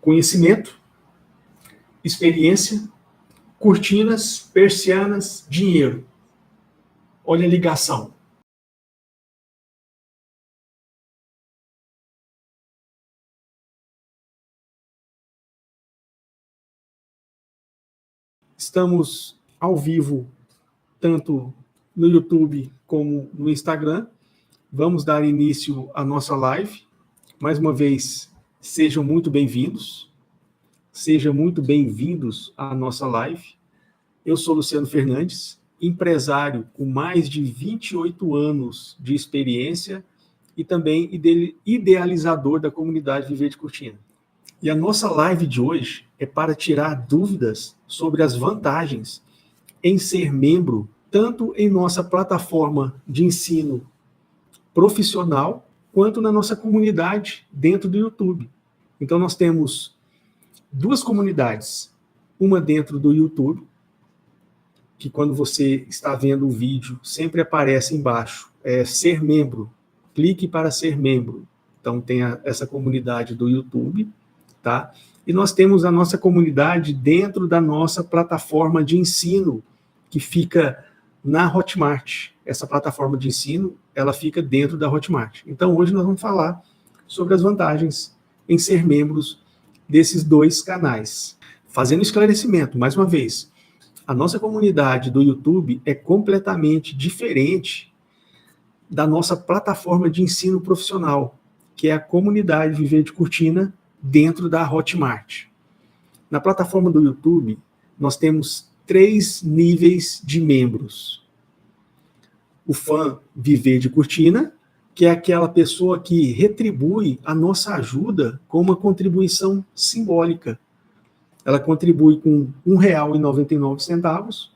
conhecimento, experiência, cortinas, persianas, dinheiro. Olha a ligação. Estamos ao vivo, tanto no YouTube como no Instagram. Vamos dar início à nossa live. Mais uma vez, sejam muito bem-vindos. Sejam muito bem-vindos à nossa live. Eu sou Luciano Fernandes, empresário com mais de 28 anos de experiência e também idealizador da comunidade Viver de Cortina. E a nossa live de hoje é para tirar dúvidas sobre as vantagens em ser membro, tanto em nossa plataforma de ensino profissional, quanto na nossa comunidade dentro do YouTube. Então, nós temos duas comunidades, uma dentro do YouTube, que quando você está vendo o vídeo, sempre aparece embaixo, ser membro, clique para ser membro. Então, tem essa comunidade do YouTube, tá? E nós temos a nossa comunidade dentro da nossa plataforma de ensino, que fica na Hotmart. Essa plataforma de ensino, ela fica dentro da Hotmart. Então, hoje nós vamos falar sobre as vantagens em ser membros desses dois canais. Fazendo esclarecimento, mais uma vez, a nossa comunidade do YouTube é completamente diferente da nossa plataforma de ensino profissional, que é a comunidade Viver de Cortina dentro da Hotmart. Na plataforma do YouTube, nós temos 3 níveis de membros. O fã Viver de Cortina, que é aquela pessoa que retribui a nossa ajuda com uma contribuição simbólica. Ela contribui com R$ 1,99,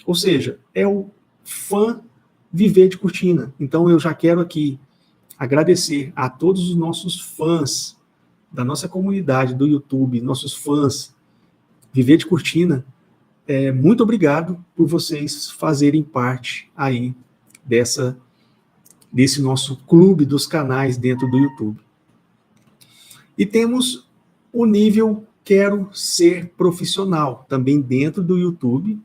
ou seja, é o fã Viver de Cortina. Então eu já quero aqui agradecer a todos os nossos fãs da nossa comunidade do YouTube, nossos fãs Viver de Cortina. Muito obrigado por vocês fazerem parte aí desse nosso clube dos canais dentro do YouTube. E temos o nível Quero Ser Profissional, também dentro do YouTube,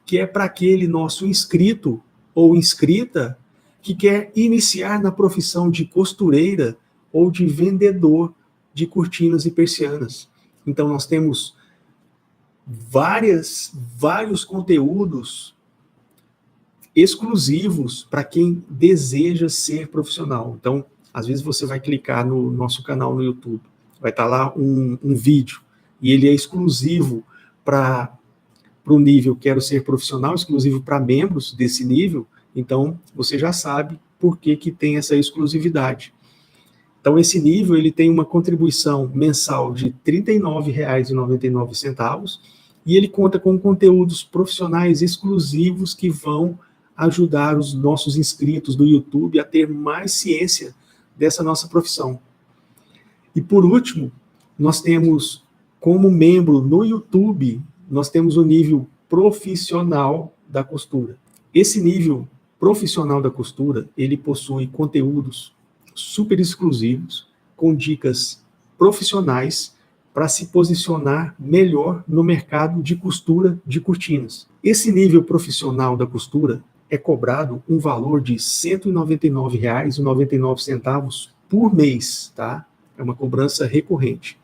que é para aquele nosso inscrito ou inscrita que quer iniciar na profissão de costureira ou de vendedor de cortinas e persianas. Então, nós temos vários conteúdos exclusivos para quem deseja ser profissional. Então, às vezes você vai clicar no nosso canal no YouTube, vai estar lá um vídeo, e ele é exclusivo para o nível Quero Ser Profissional, exclusivo para membros desse nível. Então, você já sabe por que tem essa exclusividade. Então, esse nível ele tem uma contribuição mensal de R$ 39,99, e ele conta com conteúdos profissionais exclusivos que vão ajudar os nossos inscritos do YouTube a ter mais ciência dessa nossa profissão. E por último, nós temos como membro no YouTube, nós temos o nível profissional da costura. Esse nível profissional da costura, ele possui conteúdos super exclusivos, com dicas profissionais para se posicionar melhor no mercado de costura de cortinas. Esse nível profissional da costura é cobrado um valor de R$ 199,99 por mês, tá? É uma cobrança recorrente.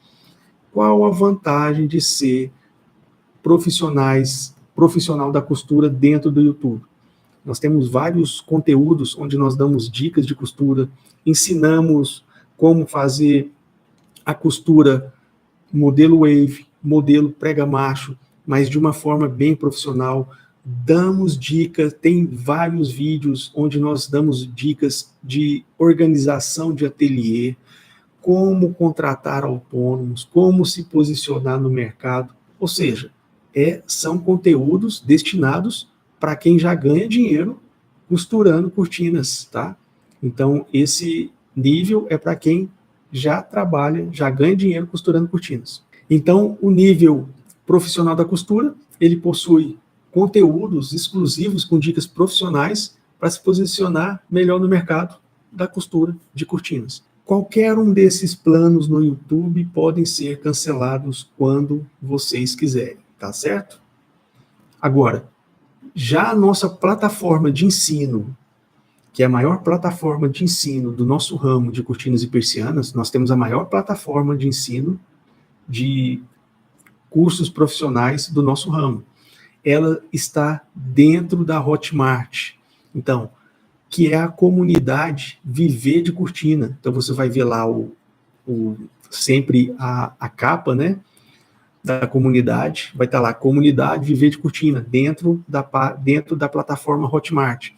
Qual a vantagem de ser profissional da costura dentro do YouTube? Nós temos vários conteúdos onde nós damos dicas de costura, ensinamos como fazer a costura modelo wave, modelo prega macho, mas de uma forma bem profissional. Damos dicas, tem vários vídeos onde nós damos dicas de organização de ateliê, como contratar autônomos, como se posicionar no mercado. Ou seja, são conteúdos destinados para quem já ganha dinheiro costurando cortinas, tá? Então, esse nível é para quem já trabalha, já ganha dinheiro costurando cortinas. Então, o nível profissional da costura, ele possui conteúdos exclusivos com dicas profissionais para se posicionar melhor no mercado da costura de cortinas. Qualquer um desses planos no YouTube podem ser cancelados quando vocês quiserem, tá certo? Agora, já a nossa plataforma de ensino, que é a maior plataforma de ensino do nosso ramo de cortinas e persianas, nós temos a maior plataforma de ensino de cursos profissionais do nosso ramo. Ela está dentro da Hotmart. Então, que é a comunidade Viver de Cortina. Então, você vai ver lá sempre a capa, né, da comunidade, vai estar lá, comunidade Viver de Cortina, dentro da plataforma Hotmart.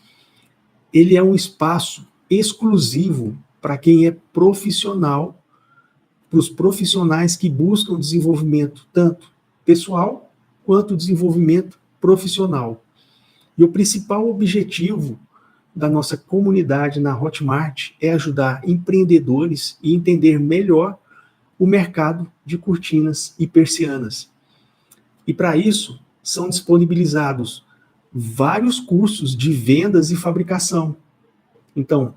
Ele é um espaço exclusivo para quem é profissional, para os profissionais que buscam desenvolvimento tanto pessoal quanto desenvolvimento profissional. E o principal objetivo da nossa comunidade na Hotmart é ajudar empreendedores a entender melhor o mercado de cortinas e persianas. E para isso, são disponibilizados vários cursos de vendas e fabricação. Então,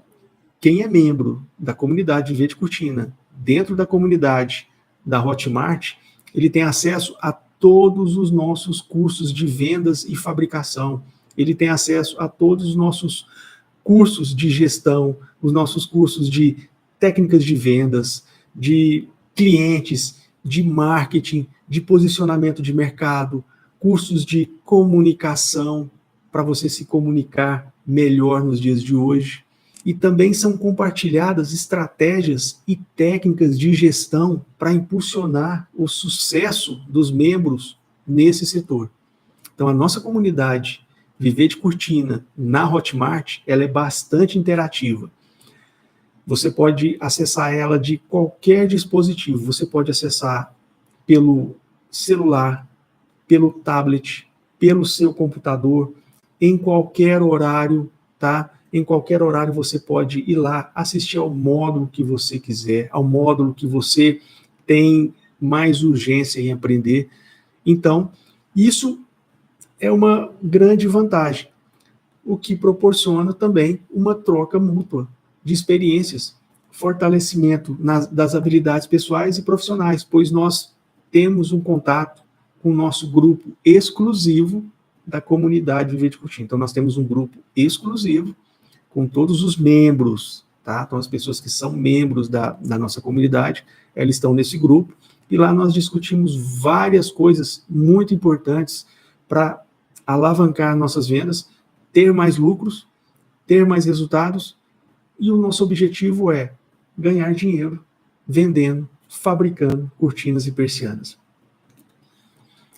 quem é membro da comunidade Viver de Cortina, dentro da comunidade da Hotmart, ele tem acesso a todos os nossos cursos de vendas e fabricação. Ele tem acesso a todos os nossos cursos de gestão, os nossos cursos de técnicas de vendas, de clientes, de marketing, de posicionamento de mercado, cursos de comunicação, para você se comunicar melhor nos dias de hoje. E também são compartilhadas estratégias e técnicas de gestão para impulsionar o sucesso dos membros nesse setor. Então, a nossa comunidade Viver de Cortina na Hotmart, ela é bastante interativa. Você pode acessar ela de qualquer dispositivo. Você pode acessar pelo celular, pelo tablet, pelo seu computador, em qualquer horário, tá? Em qualquer horário você pode ir lá assistir ao módulo que você quiser, ao módulo que você tem mais urgência em aprender. Então, isso é uma grande vantagem, o que proporciona também uma troca mútua de experiências, fortalecimento das habilidades pessoais e profissionais, pois nós temos um contato com o nosso grupo exclusivo da comunidade Viver de Cortina. Então, nós temos um grupo exclusivo com todos os membros, tá? Então, as pessoas que são membros da nossa comunidade, elas estão nesse grupo, e lá nós discutimos várias coisas muito importantes para alavancar nossas vendas, ter mais lucros, ter mais resultados, e o nosso objetivo é ganhar dinheiro vendendo, fabricando cortinas e persianas.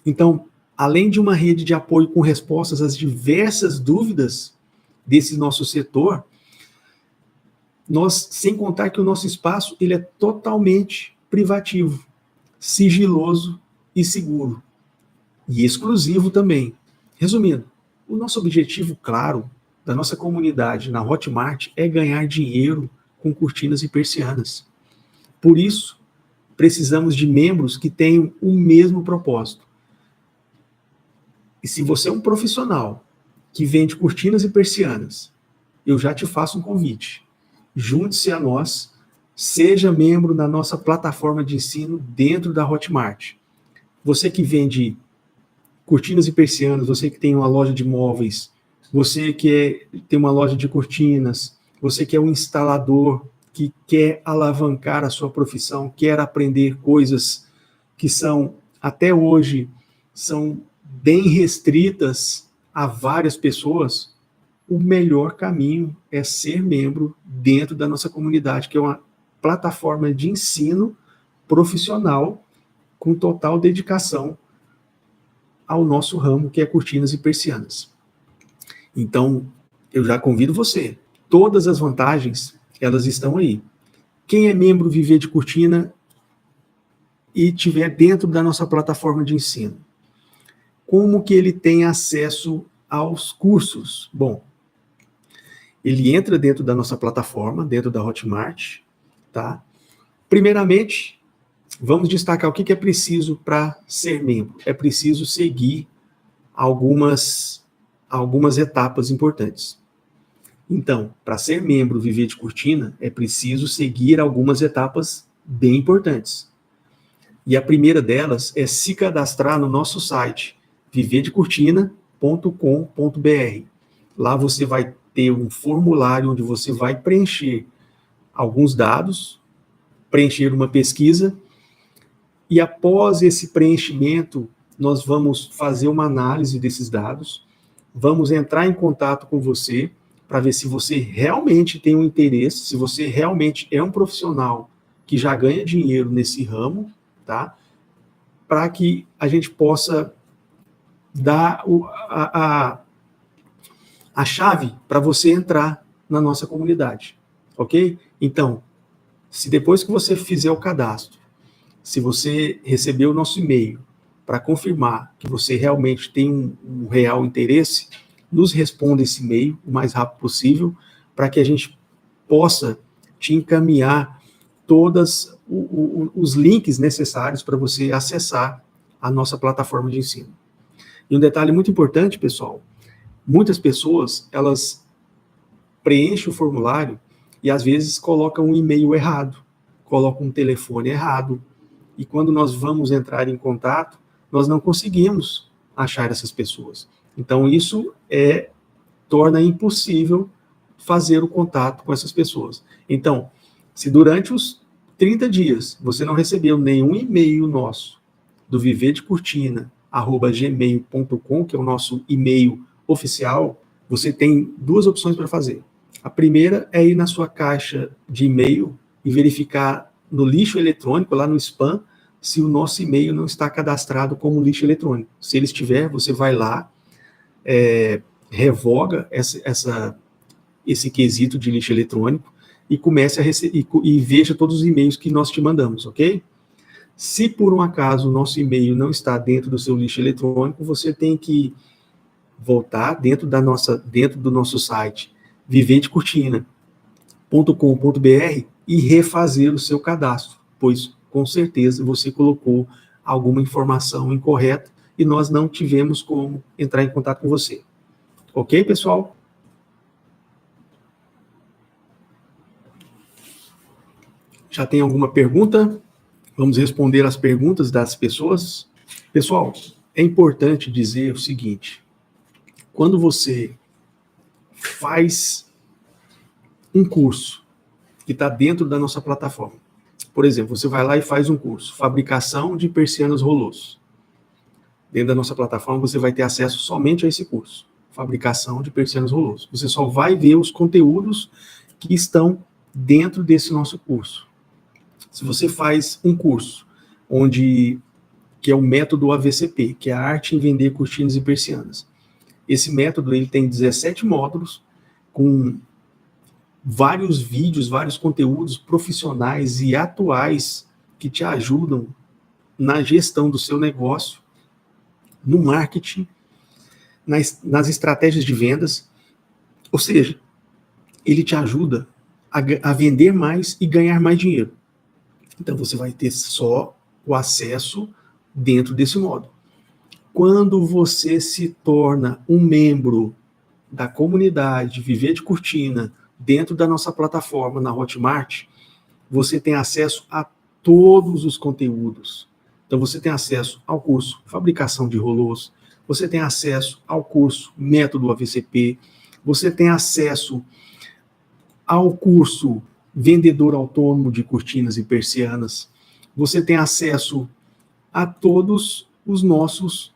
Então, além de uma rede de apoio com respostas às diversas dúvidas desse nosso setor, nós, sem contar que o nosso espaço ele é totalmente privativo, sigiloso e seguro, e exclusivo também. Resumindo, o nosso objetivo, claro, da nossa comunidade na Hotmart é ganhar dinheiro com cortinas e persianas. Por isso, precisamos de membros que tenham o mesmo propósito. E se você é um profissional que vende cortinas e persianas, eu já te faço um convite. Junte-se a nós, seja membro da nossa plataforma de ensino dentro da Hotmart. Você que vende cortinas e persianas, você que tem uma loja de móveis, você que tem uma loja de cortinas, você que é um instalador, que quer alavancar a sua profissão, quer aprender coisas que são, até hoje, são bem restritas a várias pessoas, o melhor caminho é ser membro dentro da nossa comunidade, que é uma plataforma de ensino profissional com total dedicação ao nosso ramo, que é cortinas e persianas. Então, eu já convido você. Todas as vantagens, elas estão aí. Quem é membro Viver de Cortina e estiver dentro da nossa plataforma de ensino, como que ele tem acesso aos cursos? Bom, ele entra dentro da nossa plataforma, dentro da Hotmart, tá? Primeiramente, vamos destacar o que é preciso para ser membro. É preciso seguir algumas etapas importantes. Então, para ser membro Viver de Cortina, é preciso seguir algumas etapas bem importantes. E a primeira delas é se cadastrar no nosso site, viverdecortina.com.br. Lá você vai ter um formulário onde você vai preencher alguns dados, preencher uma pesquisa, e após esse preenchimento, nós vamos fazer uma análise desses dados, vamos entrar em contato com você para ver se você realmente tem um interesse, se você realmente é um profissional que já ganha dinheiro nesse ramo, tá? Para que a gente possa dar a chave para você entrar na nossa comunidade, ok? Então, se depois que você fizer o cadastro, se você receber o nosso e-mail para confirmar que você realmente tem um real interesse, nos responda esse e-mail o mais rápido possível, para que a gente possa te encaminhar todos os links necessários para você acessar a nossa plataforma de ensino. E um detalhe muito importante, pessoal, muitas pessoas, elas preenchem o formulário e às vezes colocam um e-mail errado, colocam um telefone errado, e quando nós vamos entrar em contato, nós não conseguimos achar essas pessoas. Então, isso torna impossível fazer o contato com essas pessoas. Então, se durante os 30 dias você não recebeu nenhum e-mail nosso do viverdecortina@gmail.com, que é o nosso e-mail oficial, você tem duas opções para fazer. A primeira é ir na sua caixa de e-mail e verificar no lixo eletrônico, lá no spam, se o nosso e-mail não está cadastrado como lixo eletrônico. Se ele estiver, você vai lá, revoga esse quesito de lixo eletrônico e comece a receber e veja todos os e-mails que nós te mandamos, ok? Se por um acaso o nosso e-mail não está dentro do seu lixo eletrônico, você tem que voltar dentro do nosso site, viverdecortina.com.br, e refazer o seu cadastro, pois com certeza você colocou alguma informação incorreta e nós não tivemos como entrar em contato com você. Ok, pessoal? Já tem alguma pergunta? Vamos responder as perguntas das pessoas. Pessoal, é importante dizer o seguinte: quando você faz um curso que está dentro da nossa plataforma, por exemplo, você vai lá e faz um curso, fabricação de persianas rolôs. Dentro da nossa plataforma você vai ter acesso somente a esse curso, fabricação de persianas rolôs. Você só vai ver os conteúdos que estão dentro desse nosso curso. Se você faz um curso que é o método AVCP, que é a arte em vender cortinas e persianas. Esse método ele tem 17 módulos com vários vídeos, vários conteúdos profissionais e atuais que te ajudam na gestão do seu negócio, no marketing, nas estratégias de vendas. Ou seja, ele te ajuda a vender mais e ganhar mais dinheiro. Então você vai ter só o acesso dentro desse módulo. Quando você se torna um membro da comunidade Viver de Cortina, dentro da nossa plataforma na Hotmart, você tem acesso a todos os conteúdos. Então você tem acesso ao curso Fabricação de Rolôs, você tem acesso ao curso Método AVCP, você tem acesso ao curso Vendedor Autônomo de Cortinas e Persianas, você tem acesso a todos os nossos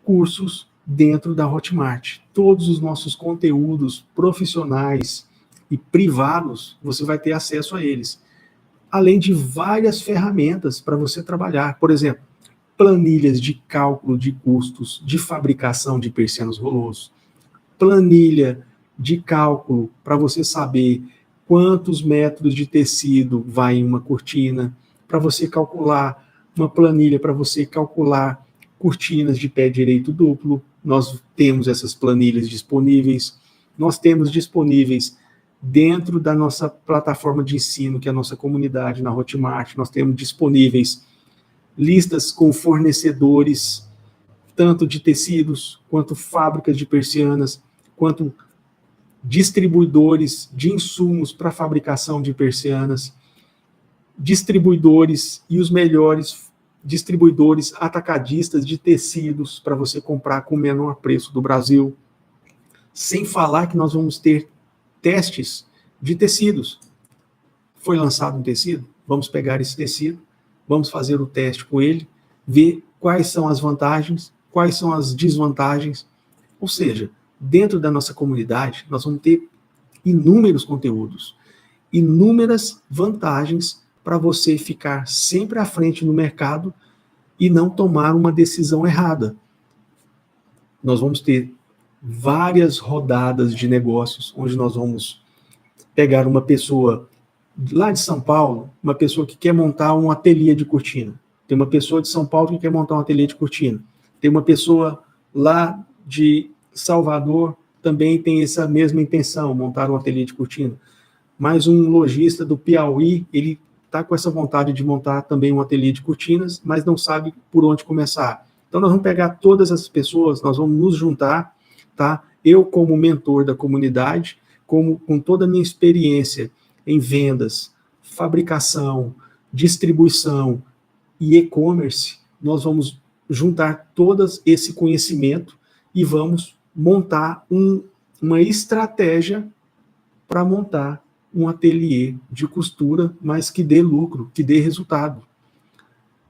cursos dentro da Hotmart. Todos os nossos conteúdos profissionais e privados, você vai ter acesso a eles. Além de várias ferramentas para você trabalhar. Por exemplo, planilhas de cálculo de custos de fabricação de persianas rolôs, planilha de cálculo para você saber quantos metros de tecido vai em uma cortina, para você calcular uma planilha, para você calcular cortinas de pé direito duplo. Nós temos essas planilhas disponíveis. Nós temos disponíveis dentro da nossa plataforma de ensino, que é a nossa comunidade na Hotmart. Nós temos disponíveis listas com fornecedores, tanto de tecidos, quanto fábricas de persianas, quanto distribuidores de insumos para fabricação de persianas, distribuidores e os melhores distribuidores atacadistas de tecidos para você comprar com o menor preço do Brasil. Sem falar que nós vamos ter testes de tecidos. Foi lançado um tecido? Vamos pegar esse tecido, vamos fazer o teste com ele, ver quais são as vantagens, quais são as desvantagens. Ou seja, dentro da nossa comunidade, nós vamos ter inúmeros conteúdos, inúmeras vantagens para você ficar sempre à frente no mercado e não tomar uma decisão errada. Nós vamos ter várias rodadas de negócios, onde nós vamos pegar uma pessoa lá de São Paulo, uma pessoa que quer montar um ateliê de cortina. Tem uma pessoa de São Paulo que quer montar um ateliê de cortina. Tem uma pessoa lá de Salvador, também tem essa mesma intenção, montar um ateliê de cortina. Mais um lojista do Piauí, ele está com essa vontade de montar também um ateliê de cortinas, mas não sabe por onde começar. Então nós vamos pegar todas essas pessoas, nós vamos nos juntar, tá? Eu como mentor da comunidade, com toda a minha experiência em vendas, fabricação, distribuição e e-commerce, nós vamos juntar todo esse conhecimento e vamos montar uma estratégia para montar um ateliê de costura, mas que dê lucro, que dê resultado.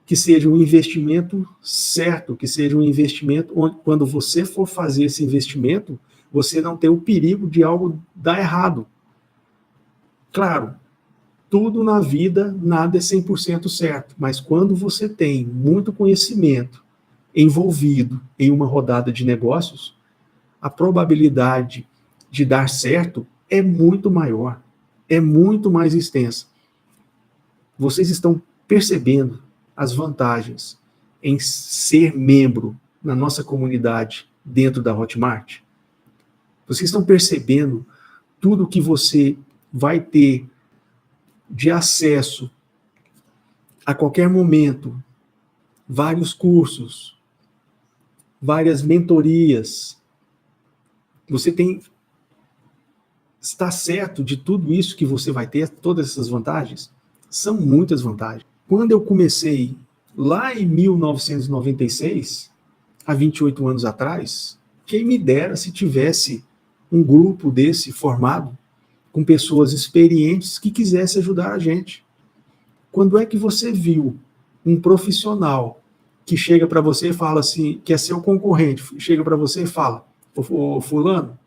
Que seja um investimento certo, que seja um investimento onde, quando você for fazer esse investimento, você não tem o perigo de algo dar errado. Claro, tudo na vida, nada é 100% certo, mas quando você tem muito conhecimento envolvido em uma rodada de negócios, a probabilidade de dar certo é muito maior, é muito mais extensa. Vocês estão percebendo as vantagens em ser membro na nossa comunidade dentro da Hotmart? Vocês estão percebendo tudo que você vai ter de acesso a qualquer momento, vários cursos, várias mentorias. Você está certo de tudo isso que você vai ter, todas essas vantagens? São muitas vantagens. Quando eu comecei lá em 1996, há 28 anos atrás, quem me dera se tivesse um grupo desse formado com pessoas experientes que quisessem ajudar a gente. Quando é que você viu um profissional que chega para você e fala assim, que é seu concorrente, chega para você e fala, ô fulano,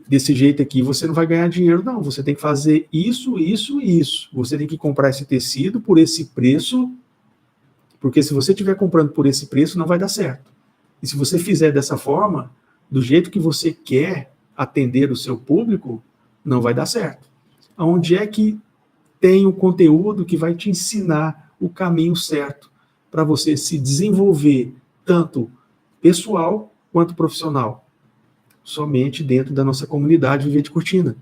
desse jeito aqui você não vai ganhar dinheiro, não. Você tem que fazer isso, isso e isso. Você tem que comprar esse tecido por esse preço, porque se você estiver comprando por esse preço, não vai dar certo. E se você fizer dessa forma, do jeito que você quer atender o seu público, não vai dar certo. Onde é que tem o conteúdo que vai te ensinar o caminho certo para você se desenvolver, tanto pessoal quanto profissional? Somente dentro da nossa comunidade Viver de Cortina.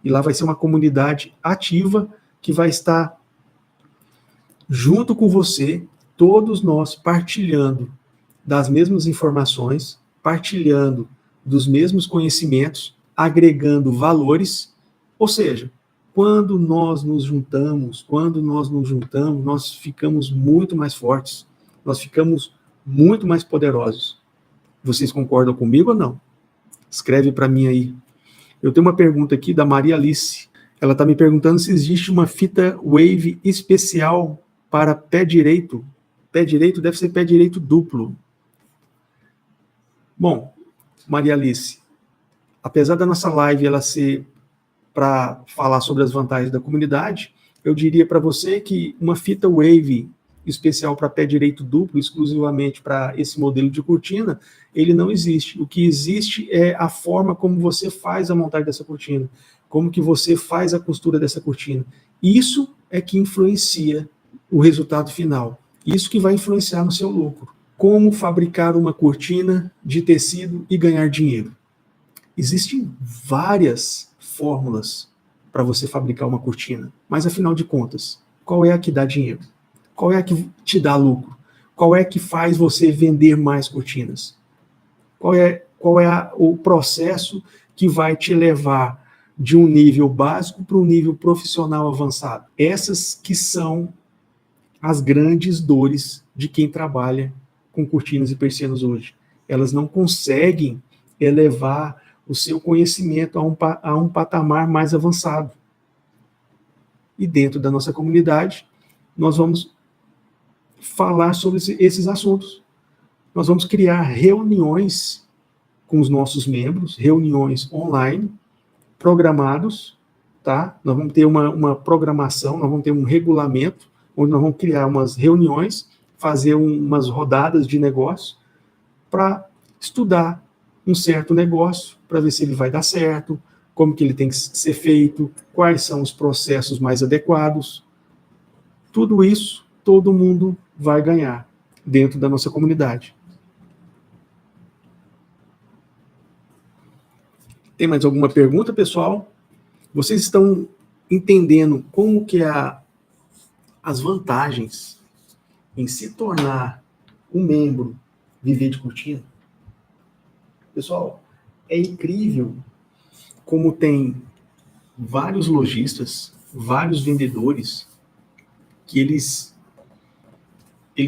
E lá vai ser uma comunidade ativa que vai estar junto com você, todos nós partilhando das mesmas informações, partilhando dos mesmos conhecimentos, agregando valores. Ou seja, quando nós nos juntamos, nós ficamos muito mais fortes, nós ficamos muito mais poderosos. Vocês concordam comigo ou não? Escreve para mim aí. Eu tenho uma pergunta aqui da Maria Alice. Ela está me perguntando se existe uma fita wave especial para pé direito. Pé direito deve ser pé direito duplo. Bom, Maria Alice, apesar da nossa live ela ser para falar sobre as vantagens da comunidade, eu diria para você que uma fita wave especial para pé direito duplo, exclusivamente para esse modelo de cortina, ele não existe. O que existe é a forma como você faz a montagem dessa cortina, como que você faz a costura dessa cortina. Isso é que influencia o resultado final. Isso que vai influenciar no seu lucro. Como fabricar uma cortina de tecido e ganhar dinheiro? Existem várias fórmulas para você fabricar uma cortina, mas afinal de contas, qual é a que dá dinheiro? Qual é a que te dá lucro? Qual é a que faz você vender mais cortinas? Qual é o processo que vai te levar de um nível básico para um nível profissional avançado? Essas que são as grandes dores de quem trabalha com cortinas e persianas hoje. Elas não conseguem elevar o seu conhecimento a um patamar mais avançado. E dentro da nossa comunidade, nós vamos falar sobre esses assuntos. Nós vamos criar reuniões com os nossos membros, reuniões online, programados, tá? Nós vamos ter uma programação, nós vamos ter um regulamento, onde nós vamos criar umas reuniões, fazer umas rodadas de negócio, para estudar um certo negócio, para ver se ele vai dar certo, como que ele tem que ser feito, quais são os processos mais adequados. Tudo isso, todo mundo vai ganhar dentro da nossa comunidade. Tem mais alguma pergunta, pessoal? Vocês estão entendendo como que as vantagens em se tornar um membro Viver de Cortina? Pessoal, é incrível como tem vários lojistas, vários vendedores, que eles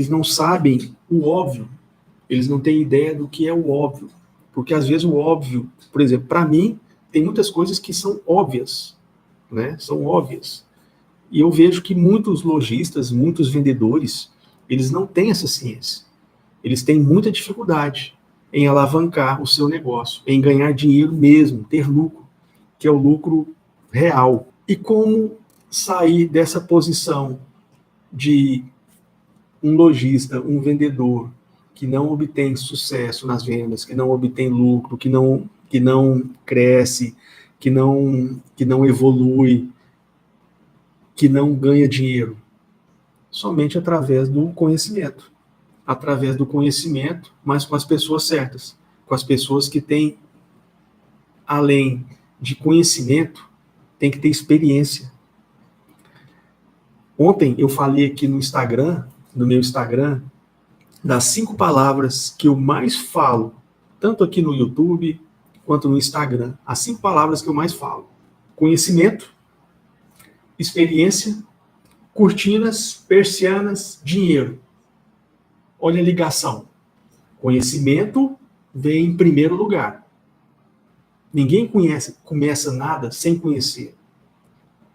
não sabem o óbvio, eles não têm ideia do que é o óbvio. Porque às vezes o óbvio, por exemplo, para mim, tem muitas coisas que são óbvias, né? São óbvias. E eu vejo que muitos lojistas, muitos vendedores, eles não têm essa ciência. Eles têm muita dificuldade em alavancar o seu negócio, em ganhar dinheiro mesmo, ter lucro, que é o lucro real. E como sair dessa posição de um lojista, um vendedor, que não obtém sucesso nas vendas, que não obtém lucro, que não cresce, que não evolui, que não ganha dinheiro? Somente através do conhecimento. Através do conhecimento, mas com as pessoas certas. Com as pessoas que têm, além de conhecimento, tem que ter experiência. Ontem eu falei aqui no meu Instagram, das 5 palavras que eu mais falo, tanto aqui no YouTube quanto no Instagram. As 5 palavras que eu mais falo: conhecimento, experiência, cortinas, persianas, dinheiro. Olha a ligação. Conhecimento vem em primeiro lugar. Ninguém começa nada sem conhecer.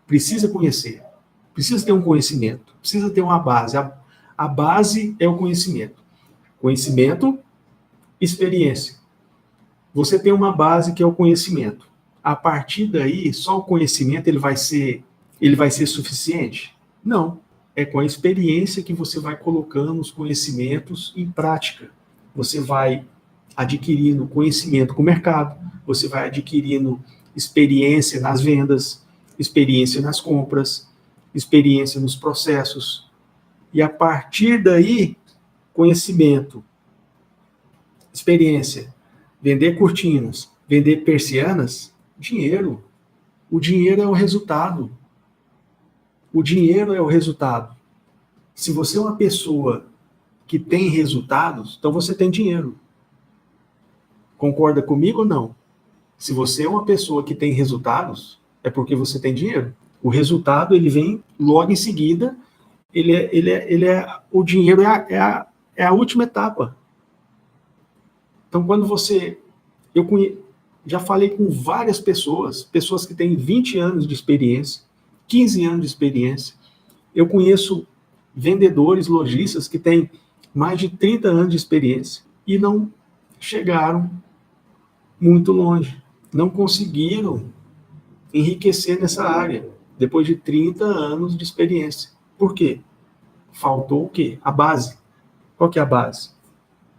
Precisa conhecer. Precisa ter um conhecimento. Precisa ter uma base. A base é o conhecimento. Conhecimento, experiência. Você tem uma base que é o conhecimento. A partir daí, só o conhecimento ele vai ser suficiente? Não. É com a experiência que você vai colocando os conhecimentos em prática. Você vai adquirindo conhecimento com o mercado, você vai adquirindo experiência nas vendas, experiência nas compras, experiência nos processos. E a partir daí, conhecimento, experiência, vender cortinas, vender persianas, dinheiro. O dinheiro é o resultado. O dinheiro é o resultado. Se você é uma pessoa que tem resultados, então você tem dinheiro. Concorda comigo ou não? Se você é uma pessoa que tem resultados, é porque você tem dinheiro. O resultado, ele vem logo em seguida, o dinheiro é a última etapa. Então, quando já falei com várias pessoas que têm 20 anos de experiência, 15 anos de experiência. Eu conheço vendedores, lojistas que têm mais de 30 anos de experiência e não chegaram muito longe. Não conseguiram enriquecer nessa área depois de 30 anos de experiência. Por quê? Faltou o quê? A base. Qual que é a base?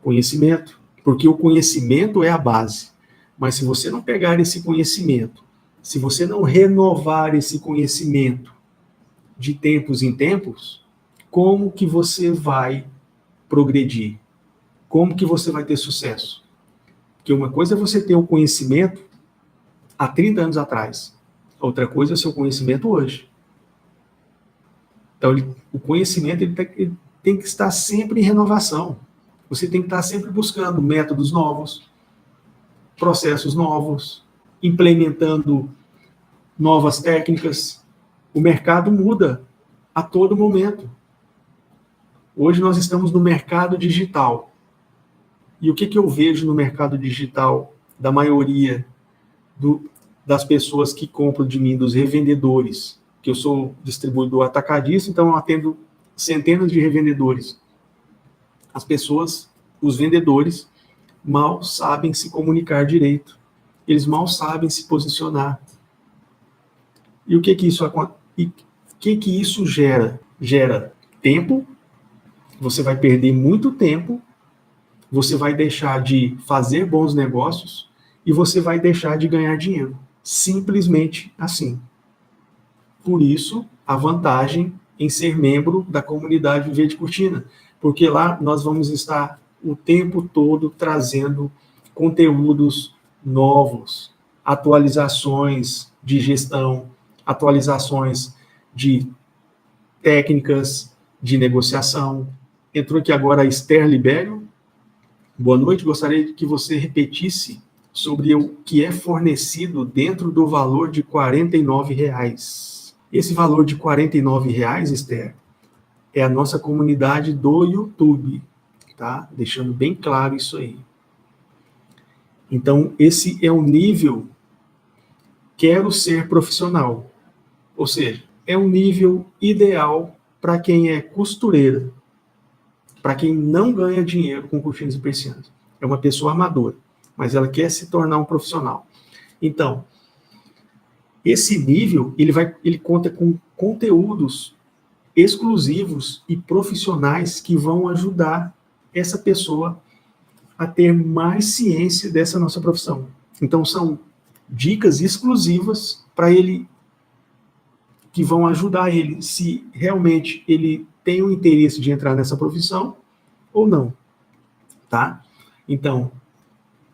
Conhecimento. Porque o conhecimento é a base. Mas se você não pegar esse conhecimento, se você não renovar esse conhecimento de tempos em tempos, como que você vai progredir? Como que você vai ter sucesso? Porque uma coisa é você ter o conhecimento há 30 anos atrás. Outra coisa é o seu conhecimento hoje. Então, o conhecimento ele tem que estar sempre em renovação. Você tem que estar sempre buscando métodos novos, processos novos, implementando novas técnicas. O mercado muda a todo momento. Hoje nós estamos no mercado digital. E o que eu vejo no mercado digital da maioria das pessoas que compram de mim, dos revendedores, que eu sou distribuidor atacadista, então eu atendo centenas de revendedores. As pessoas, os vendedores, mal sabem se comunicar direito. Eles mal sabem se posicionar. E o que isso gera? Gera tempo, você vai perder muito tempo, você vai deixar de fazer bons negócios e você vai deixar de ganhar dinheiro. Simplesmente assim. Por isso, a vantagem em ser membro da comunidade Viver de Cortina, porque lá nós vamos estar o tempo todo trazendo conteúdos novos, atualizações de gestão, atualizações de técnicas de negociação. Entrou aqui agora a Esther Libério. Boa noite, gostaria que você repetisse sobre o que é fornecido dentro do valor de R$ 49. Esse valor de R$ 49, Esther, é a nossa comunidade do YouTube, tá? Deixando bem claro isso aí. Então, esse é o nível quero ser profissional. Ou seja, é um nível ideal para quem é costureira, para quem não ganha dinheiro com cortinas e persianas. É uma pessoa amadora, mas ela quer se tornar um profissional. Então, esse nível, ele conta com conteúdos exclusivos e profissionais que vão ajudar essa pessoa a ter mais ciência dessa nossa profissão. Então, são dicas exclusivas para ele, que vão ajudar ele, se realmente ele tem o interesse de entrar nessa profissão ou não, tá? Então,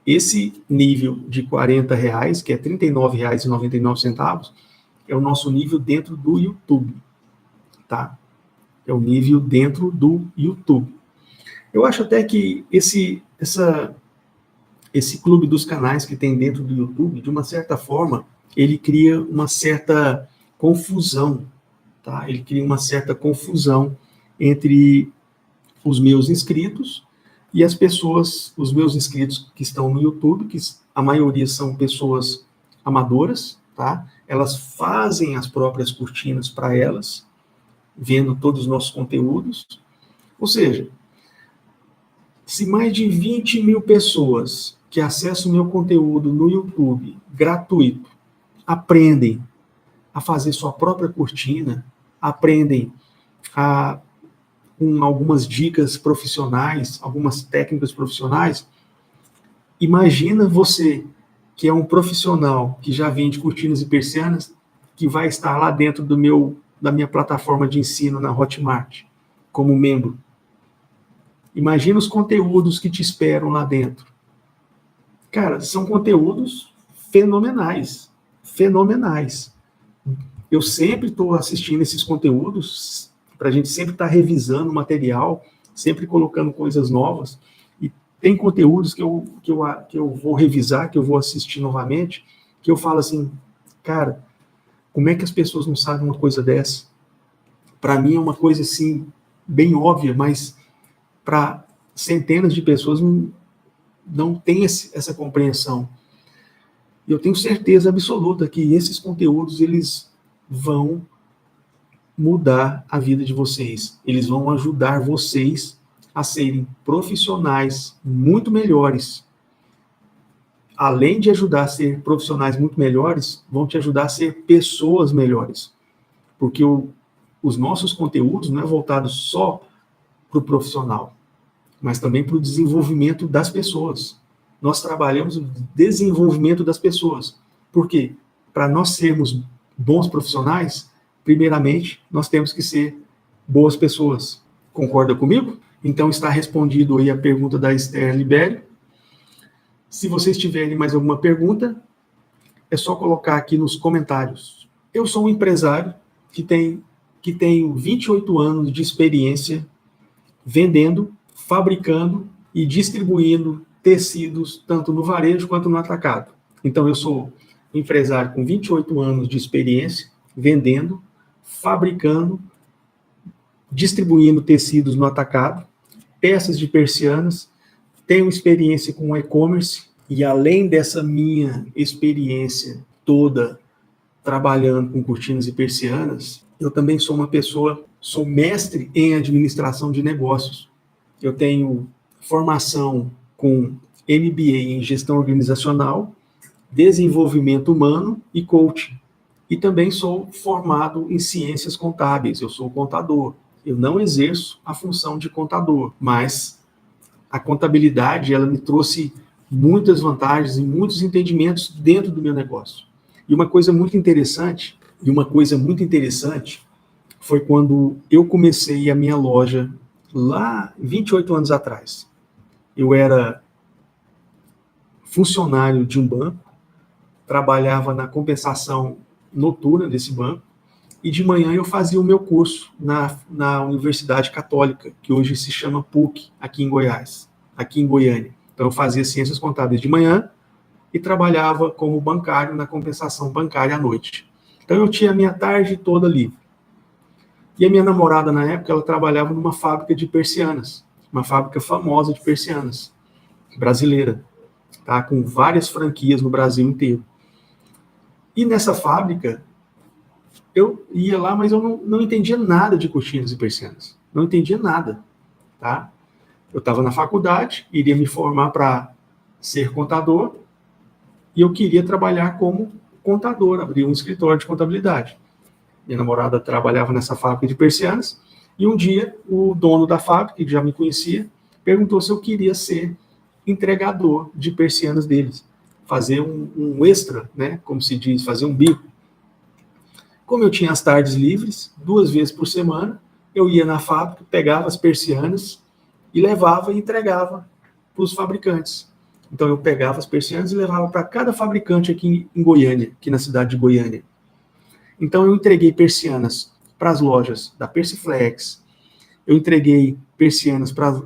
esse nível de R$ 40, que é R$ 39,99, é o nosso nível dentro do YouTube, tá? É o nível dentro do YouTube. Eu acho até que esse clube dos canais que tem dentro do YouTube, de uma certa forma, ele cria uma certa confusão, tá? Ele cria uma certa confusão entre os meus inscritos e as pessoas, os meus inscritos que estão no YouTube, que a maioria são pessoas amadoras, tá? Elas fazem as próprias cortinas para elas, vendo todos os nossos conteúdos. Ou seja, se mais de 20 mil pessoas que acessam o meu conteúdo no YouTube, gratuito, aprendem a fazer sua própria cortina, aprendem com algumas dicas profissionais, algumas técnicas profissionais, imagina você, que é um profissional que já vende cortinas e persianas, que vai estar lá dentro da minha plataforma de ensino na Hotmart, como membro. Imagina os conteúdos que te esperam lá dentro. Cara, são conteúdos fenomenais. Fenomenais. Eu sempre estou assistindo esses conteúdos, para a gente sempre estar revisando o material, sempre colocando coisas novas. E tem conteúdos que eu vou revisar, que eu vou assistir novamente, que eu falo assim, cara, como é que as pessoas não sabem uma coisa dessa? Para mim é uma coisa assim, bem óbvia, mas para centenas de pessoas não tem essa compreensão. E eu tenho certeza absoluta que esses conteúdos, eles vão mudar a vida de vocês. Eles vão ajudar vocês a serem profissionais muito melhores. Além de ajudar a ser profissionais muito melhores, vão te ajudar a ser pessoas melhores. Porque os nossos conteúdos não é voltado só para o profissional, mas também para o desenvolvimento das pessoas. Nós trabalhamos o desenvolvimento das pessoas. Por quê? Para nós sermos bons profissionais, primeiramente, nós temos que ser boas pessoas. Concorda comigo? Então está respondido aí a pergunta da Esther Libério. Se vocês tiverem mais alguma pergunta, é só colocar aqui nos comentários. Eu sou um empresário que tenho 28 anos de experiência vendendo, fabricando e distribuindo tecidos, tanto no varejo quanto no atacado. Então, eu sou um empresário com 28 anos de experiência, vendendo, fabricando, distribuindo tecidos no atacado, peças de persianas, tenho experiência com e-commerce, e além dessa minha experiência toda trabalhando com cortinas e persianas, eu também sou mestre em administração de negócios. Eu tenho formação com MBA em gestão organizacional, desenvolvimento humano e coaching. E também sou formado em ciências contábeis, eu sou contador. Eu não exerço a função de contador, mas a contabilidade, ela me trouxe muitas vantagens e muitos entendimentos dentro do meu negócio. E uma coisa muito interessante foi quando eu comecei a minha loja lá 28 anos atrás. Eu era funcionário de um banco, trabalhava na compensação noturna desse banco, e de manhã eu fazia o meu curso na Universidade Católica, que hoje se chama PUC, aqui em Goiás, aqui em Goiânia. Então eu fazia ciências contábeis de manhã e trabalhava como bancário na compensação bancária à noite. Então eu tinha a minha tarde toda livre. E a minha namorada, na época, ela trabalhava numa fábrica de persianas, uma fábrica famosa de persianas, brasileira, tá? Com várias franquias no Brasil inteiro. E nessa fábrica, eu ia lá, mas eu não entendia nada de cortinas e persianas. Não entendia nada, tá? Eu estava na faculdade, iria me formar para ser contador, e eu queria trabalhar como contador, abrir um escritório de contabilidade. Minha namorada trabalhava nessa fábrica de persianas, e um dia o dono da fábrica, que já me conhecia, perguntou se eu queria ser entregador de persianas deles, fazer um extra, né, como se diz, fazer um bico. Como eu tinha as tardes livres, 2 vezes por semana, eu ia na fábrica, pegava as persianas e levava e entregava para os fabricantes. Então eu pegava as persianas e levava para cada fabricante aqui em Goiânia, aqui na cidade de Goiânia. Então eu entreguei persianas para as lojas da Persiflex, eu entreguei persianas para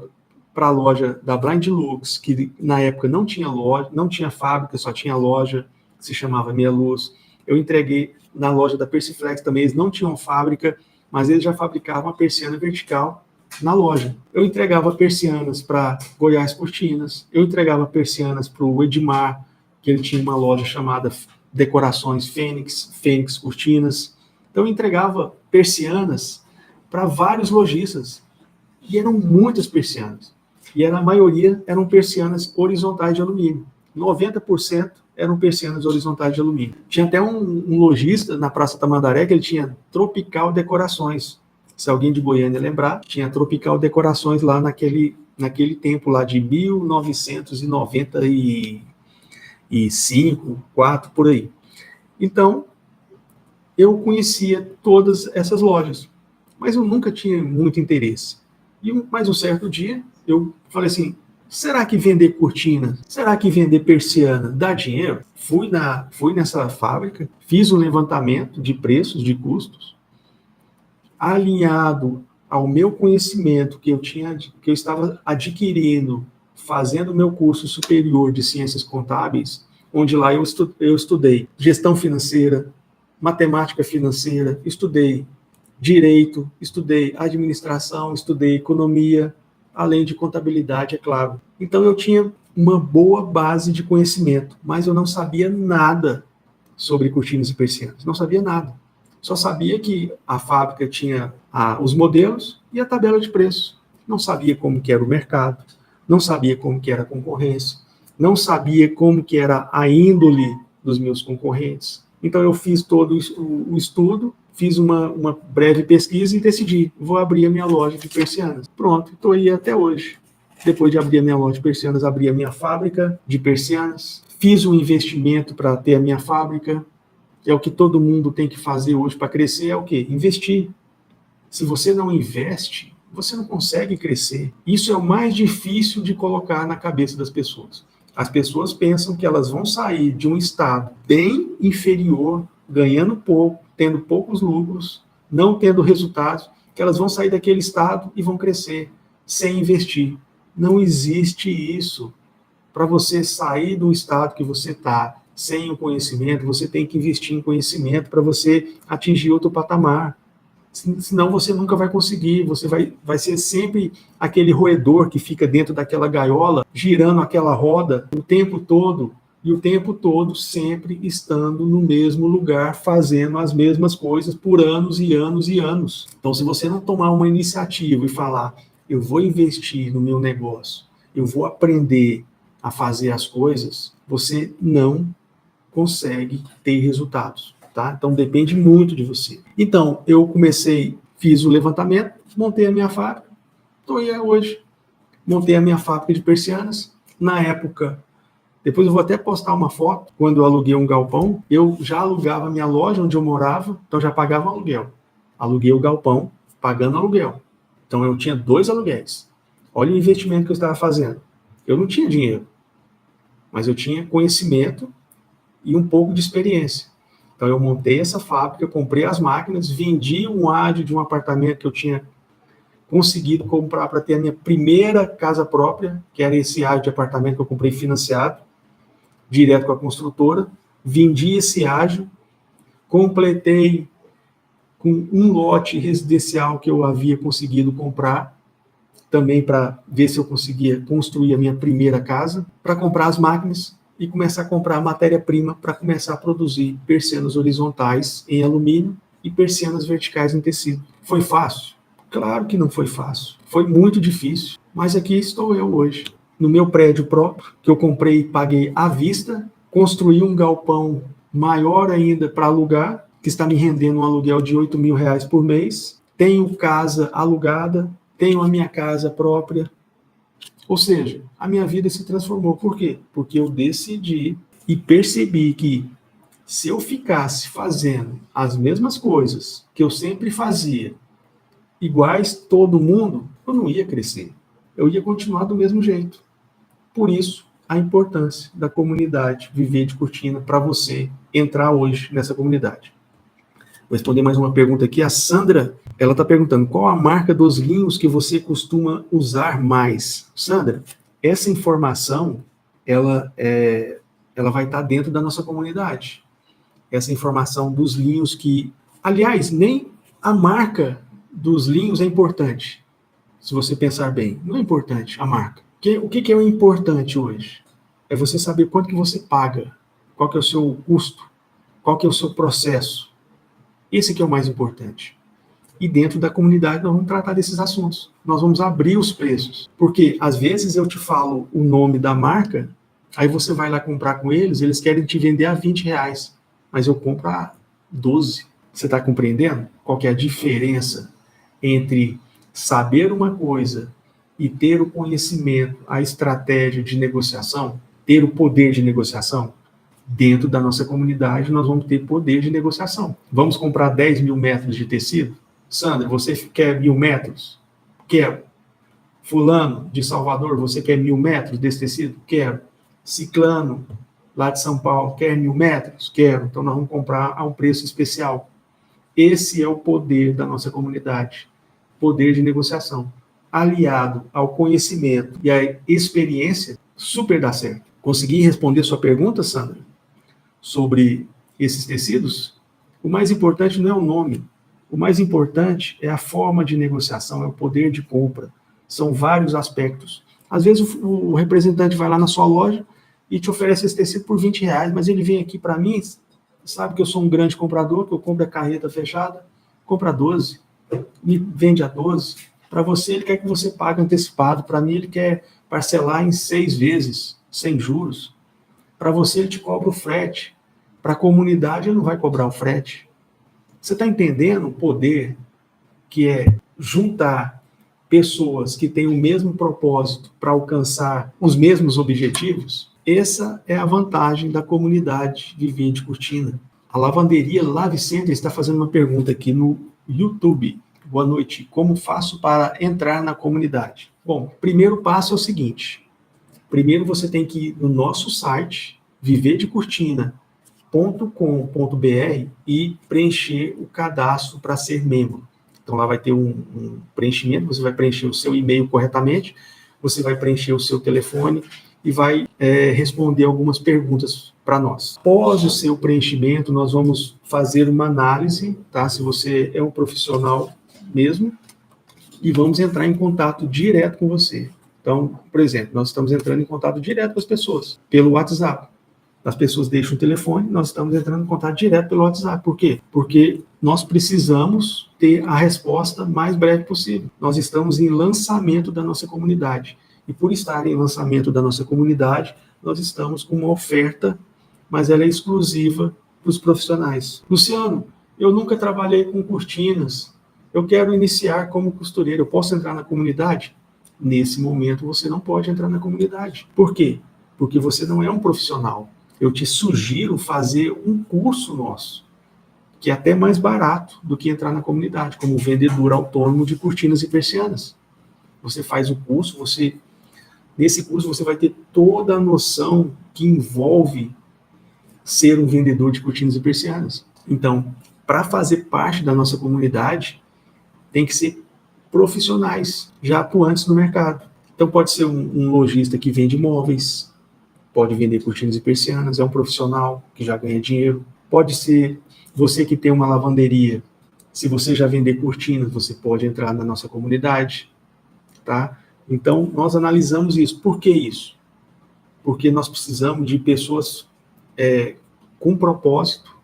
a loja da Blind Lux, que na época não tinha loja, não tinha fábrica, só tinha loja, que se chamava Meia Luz. Eu entreguei na loja da Persiflex também, eles não tinham fábrica, mas eles já fabricavam a persiana vertical na loja. Eu entregava persianas para Goiás Cortinas, eu entregava persianas para o Edmar, que ele tinha uma loja chamada Decorações Fênix Cortinas. Então eu entregava persianas para vários lojistas, e eram muitas persianas. E a maioria eram persianas horizontais de alumínio. 90% eram persianas horizontais de alumínio. Tinha até um lojista na Praça Tamandaré que ele tinha Tropical Decorações. Se alguém de Goiânia lembrar, tinha Tropical Decorações lá naquele tempo lá de 1995, 4 por aí. Então, eu conhecia todas essas lojas, mas eu nunca tinha muito interesse. Mas um certo dia, eu falei assim, será que vender cortina, será que vender persiana dá dinheiro? Fui nessa fábrica, fiz um levantamento de preços, de custos, alinhado ao meu conhecimento que eu estava adquirindo, fazendo o meu curso superior de ciências contábeis, onde lá eu estudei gestão financeira, matemática financeira, estudei direito, estudei administração, estudei economia, além de contabilidade, é claro. Então eu tinha uma boa base de conhecimento, mas eu não sabia nada sobre cortinas e persianas, não sabia nada. Só sabia que a fábrica tinha os modelos e a tabela de preço. Não sabia como que era o mercado, não sabia como que era a concorrência, não sabia como que era a índole dos meus concorrentes. Então eu fiz todo o estudo, fiz uma breve pesquisa e decidi, vou abrir a minha loja de persianas. Pronto, estou aí até hoje. Depois de abrir a minha loja de persianas, abri a minha fábrica de persianas, fiz um investimento para ter a minha fábrica, que é o que todo mundo tem que fazer hoje para crescer, é o quê? Investir. Se você não investe, você não consegue crescer. Isso é o mais difícil de colocar na cabeça das pessoas. As pessoas pensam que elas vão sair de um estado bem inferior, ganhando pouco, tendo poucos lucros, não tendo resultados, que elas vão sair daquele estado e vão crescer sem investir. Não existe isso. Para você sair do estado que você está, sem o conhecimento, você tem que investir em conhecimento para você atingir outro patamar. Senão você nunca vai conseguir, você vai ser sempre aquele roedor que fica dentro daquela gaiola, girando aquela roda o tempo todo, e o tempo todo sempre estando no mesmo lugar, fazendo as mesmas coisas por anos e anos e anos. Então, se você não tomar uma iniciativa e falar, eu vou investir no meu negócio, eu vou aprender a fazer as coisas, você não consegue ter resultados. Tá? Então depende muito de você. Então, eu fiz o levantamento, montei a minha fábrica, estou aí hoje. Montei a minha fábrica de persianas. Na época, depois eu vou até postar uma foto, quando eu aluguei um galpão, eu já alugava a minha loja onde eu morava, então já pagava um aluguel. Aluguei o galpão, pagando aluguel. Então eu tinha 2 aluguéis. Olha o investimento que eu estava fazendo. Eu não tinha dinheiro, mas eu tinha conhecimento e um pouco de experiência. Então eu montei essa fábrica, comprei as máquinas, vendi um ádio de um apartamento que eu tinha conseguido comprar para ter a minha primeira casa própria, que era esse ádio de apartamento que eu comprei financiado, direto com a construtora. Vendi esse ádio, completei com um lote residencial que eu havia conseguido comprar, também para ver se eu conseguia construir a minha primeira casa, para comprar as máquinas e começar a comprar matéria-prima para começar a produzir persianas horizontais em alumínio e persianas verticais em tecido. Foi fácil? Claro que não foi fácil. Foi muito difícil, mas aqui estou eu hoje, no meu prédio próprio, que eu comprei e paguei à vista, construí um galpão maior ainda para alugar, que está me rendendo um aluguel de R$8.000 por mês, tenho casa alugada, tenho a minha casa própria. Ou seja, a minha vida se transformou. Por quê? Porque eu decidi e percebi que se eu ficasse fazendo as mesmas coisas que eu sempre fazia, iguais todo mundo, eu não ia crescer. Eu ia continuar do mesmo jeito. Por isso, a importância da comunidade Viver de Cortina para você entrar hoje nessa comunidade. Vou responder mais uma pergunta aqui. A Sandra, ela está perguntando, qual a marca dos linhos que você costuma usar mais? Sandra, essa informação, ela vai estar dentro da nossa comunidade. Essa informação dos linhos que... Aliás, nem a marca dos linhos é importante. Se você pensar bem, não é importante a marca. O que é o importante hoje? É você saber quanto que você paga, qual que é o seu custo, qual que é o seu processo. Esse que é o mais importante. E dentro da comunidade nós vamos tratar desses assuntos. Nós vamos abrir os preços. Porque às vezes eu te falo o nome da marca, aí você vai lá comprar com eles, eles querem te vender a R$20, mas eu compro a 12. Você está compreendendo qual que é a diferença entre saber uma coisa e ter o conhecimento, a estratégia de negociação, ter o poder de negociação? Dentro da nossa comunidade, nós vamos ter poder de negociação. Vamos comprar 10.000 metros de tecido? Sandra, você quer 1.000 metros? Quero. Fulano, de Salvador, você quer 1.000 metros desse tecido? Quero. Ciclano, lá de São Paulo, quer 1.000 metros? Quero. Então nós vamos comprar a um preço especial. Esse é o poder da nossa comunidade. Poder de negociação. Aliado ao conhecimento e à experiência, super dá certo. Consegui responder sua pergunta, Sandra? Sobre esses tecidos? O mais importante não é o nome. O mais importante é a forma de negociação, é o poder de compra. São vários aspectos. Às vezes o representante vai lá na sua loja e te oferece esse tecido por R$20, mas ele vem aqui para mim, sabe que eu sou um grande comprador, que eu compro a carreta fechada, compra 12, me vende a 12. Para você, ele quer que você pague antecipado. Para mim, ele quer parcelar em 6 vezes, sem juros. Para você, ele te cobra o frete. Para a comunidade, ele não vai cobrar o frete. Você está entendendo o poder que é juntar pessoas que têm o mesmo propósito para alcançar os mesmos objetivos? Essa é a vantagem da comunidade Viver de Cortina. A lavanderia Lave Center está fazendo uma pergunta aqui no YouTube. Boa noite. Como faço para entrar na comunidade? Bom, primeiro passo é o seguinte. Primeiro você tem que ir no nosso site, viverdecortina.com.br, e preencher o cadastro para ser membro. Então lá vai ter um preenchimento, você vai preencher o seu e-mail corretamente, você vai preencher o seu telefone e vai responder algumas perguntas para nós. Após o seu preenchimento, nós vamos fazer uma análise, tá? Se você é um profissional mesmo, e vamos entrar em contato direto com você. Então, por exemplo, nós estamos entrando em contato direto com as pessoas, pelo WhatsApp. As pessoas deixam o telefone, nós estamos entrando em contato direto pelo WhatsApp. Por quê? Porque nós precisamos ter a resposta mais breve possível. Nós estamos em lançamento da nossa comunidade. E por estar em lançamento da nossa comunidade, nós estamos com uma oferta, mas ela é exclusiva para os profissionais. Luciano, eu nunca trabalhei com cortinas. Eu quero iniciar como costureiro. Eu posso entrar na comunidade? Nesse momento, você não pode entrar na comunidade. Por quê? Porque você não é um profissional. Eu te sugiro fazer um curso nosso, que é até mais barato do que entrar na comunidade, como vendedor autônomo de cortinas e persianas. Você faz o curso, nesse curso você vai ter toda a noção que envolve ser um vendedor de cortinas e persianas. Então, para fazer parte da nossa comunidade, tem que ser profissionais, já atuantes no mercado. Então, pode ser um lojista que vende móveis, pode vender cortinas e persianas, é um profissional que já ganha dinheiro. Pode ser você que tem uma lavanderia. Se você já vender cortinas, você pode entrar na nossa comunidade, tá? Então, nós analisamos isso. Por que isso? Porque nós precisamos de pessoas com propósito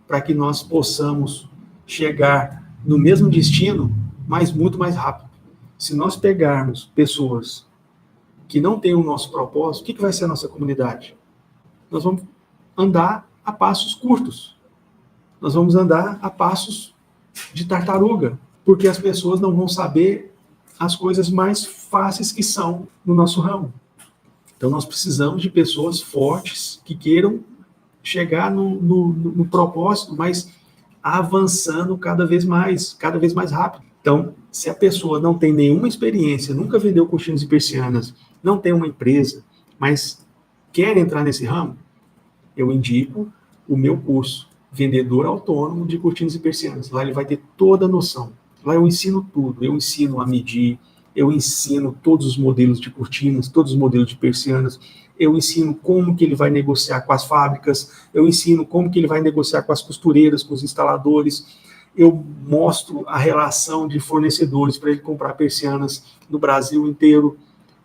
para que nós possamos chegar no mesmo destino, mas muito mais rápido. Se nós pegarmos pessoas que não têm o nosso propósito, o que vai ser a nossa comunidade? Nós vamos andar a passos curtos. Nós vamos andar a passos de tartaruga, porque as pessoas não vão saber as coisas mais fáceis que são no nosso ramo. Então, nós precisamos de pessoas fortes que queiram chegar no propósito, mas avançando cada vez mais rápido. Então, se a pessoa não tem nenhuma experiência, nunca vendeu cortinas e persianas, não tem uma empresa, mas quer entrar nesse ramo, eu indico o meu curso, Vendedor Autônomo de Cortinas e Persianas. Lá ele vai ter toda a noção. Lá eu ensino tudo, eu ensino a medir, eu ensino todos os modelos de cortinas, todos os modelos de persianas, eu ensino como que ele vai negociar com as fábricas, eu ensino como que ele vai negociar com as costureiras, com os instaladores, eu mostro a relação de fornecedores para ele comprar persianas no Brasil inteiro.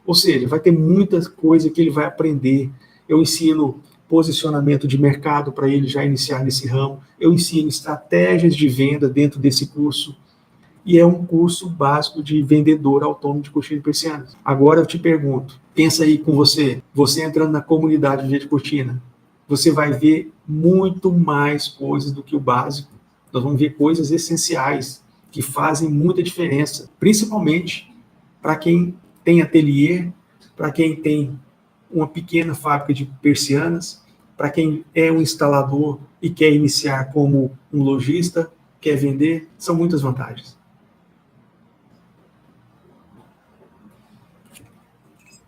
Ou seja, vai ter muita coisa que ele vai aprender. Eu ensino posicionamento de mercado para ele já iniciar nesse ramo. Eu ensino estratégias de venda dentro desse curso. E é um curso básico de vendedor autônomo de cortina e persianas. Agora eu te pergunto, pensa aí com você entrando na comunidade de cortina, você vai ver muito mais coisas do que o básico. Nós vamos ver coisas essenciais que fazem muita diferença, principalmente para quem tem ateliê, para quem tem uma pequena fábrica de persianas, para quem é um instalador e quer iniciar como um lojista, quer vender, são muitas vantagens.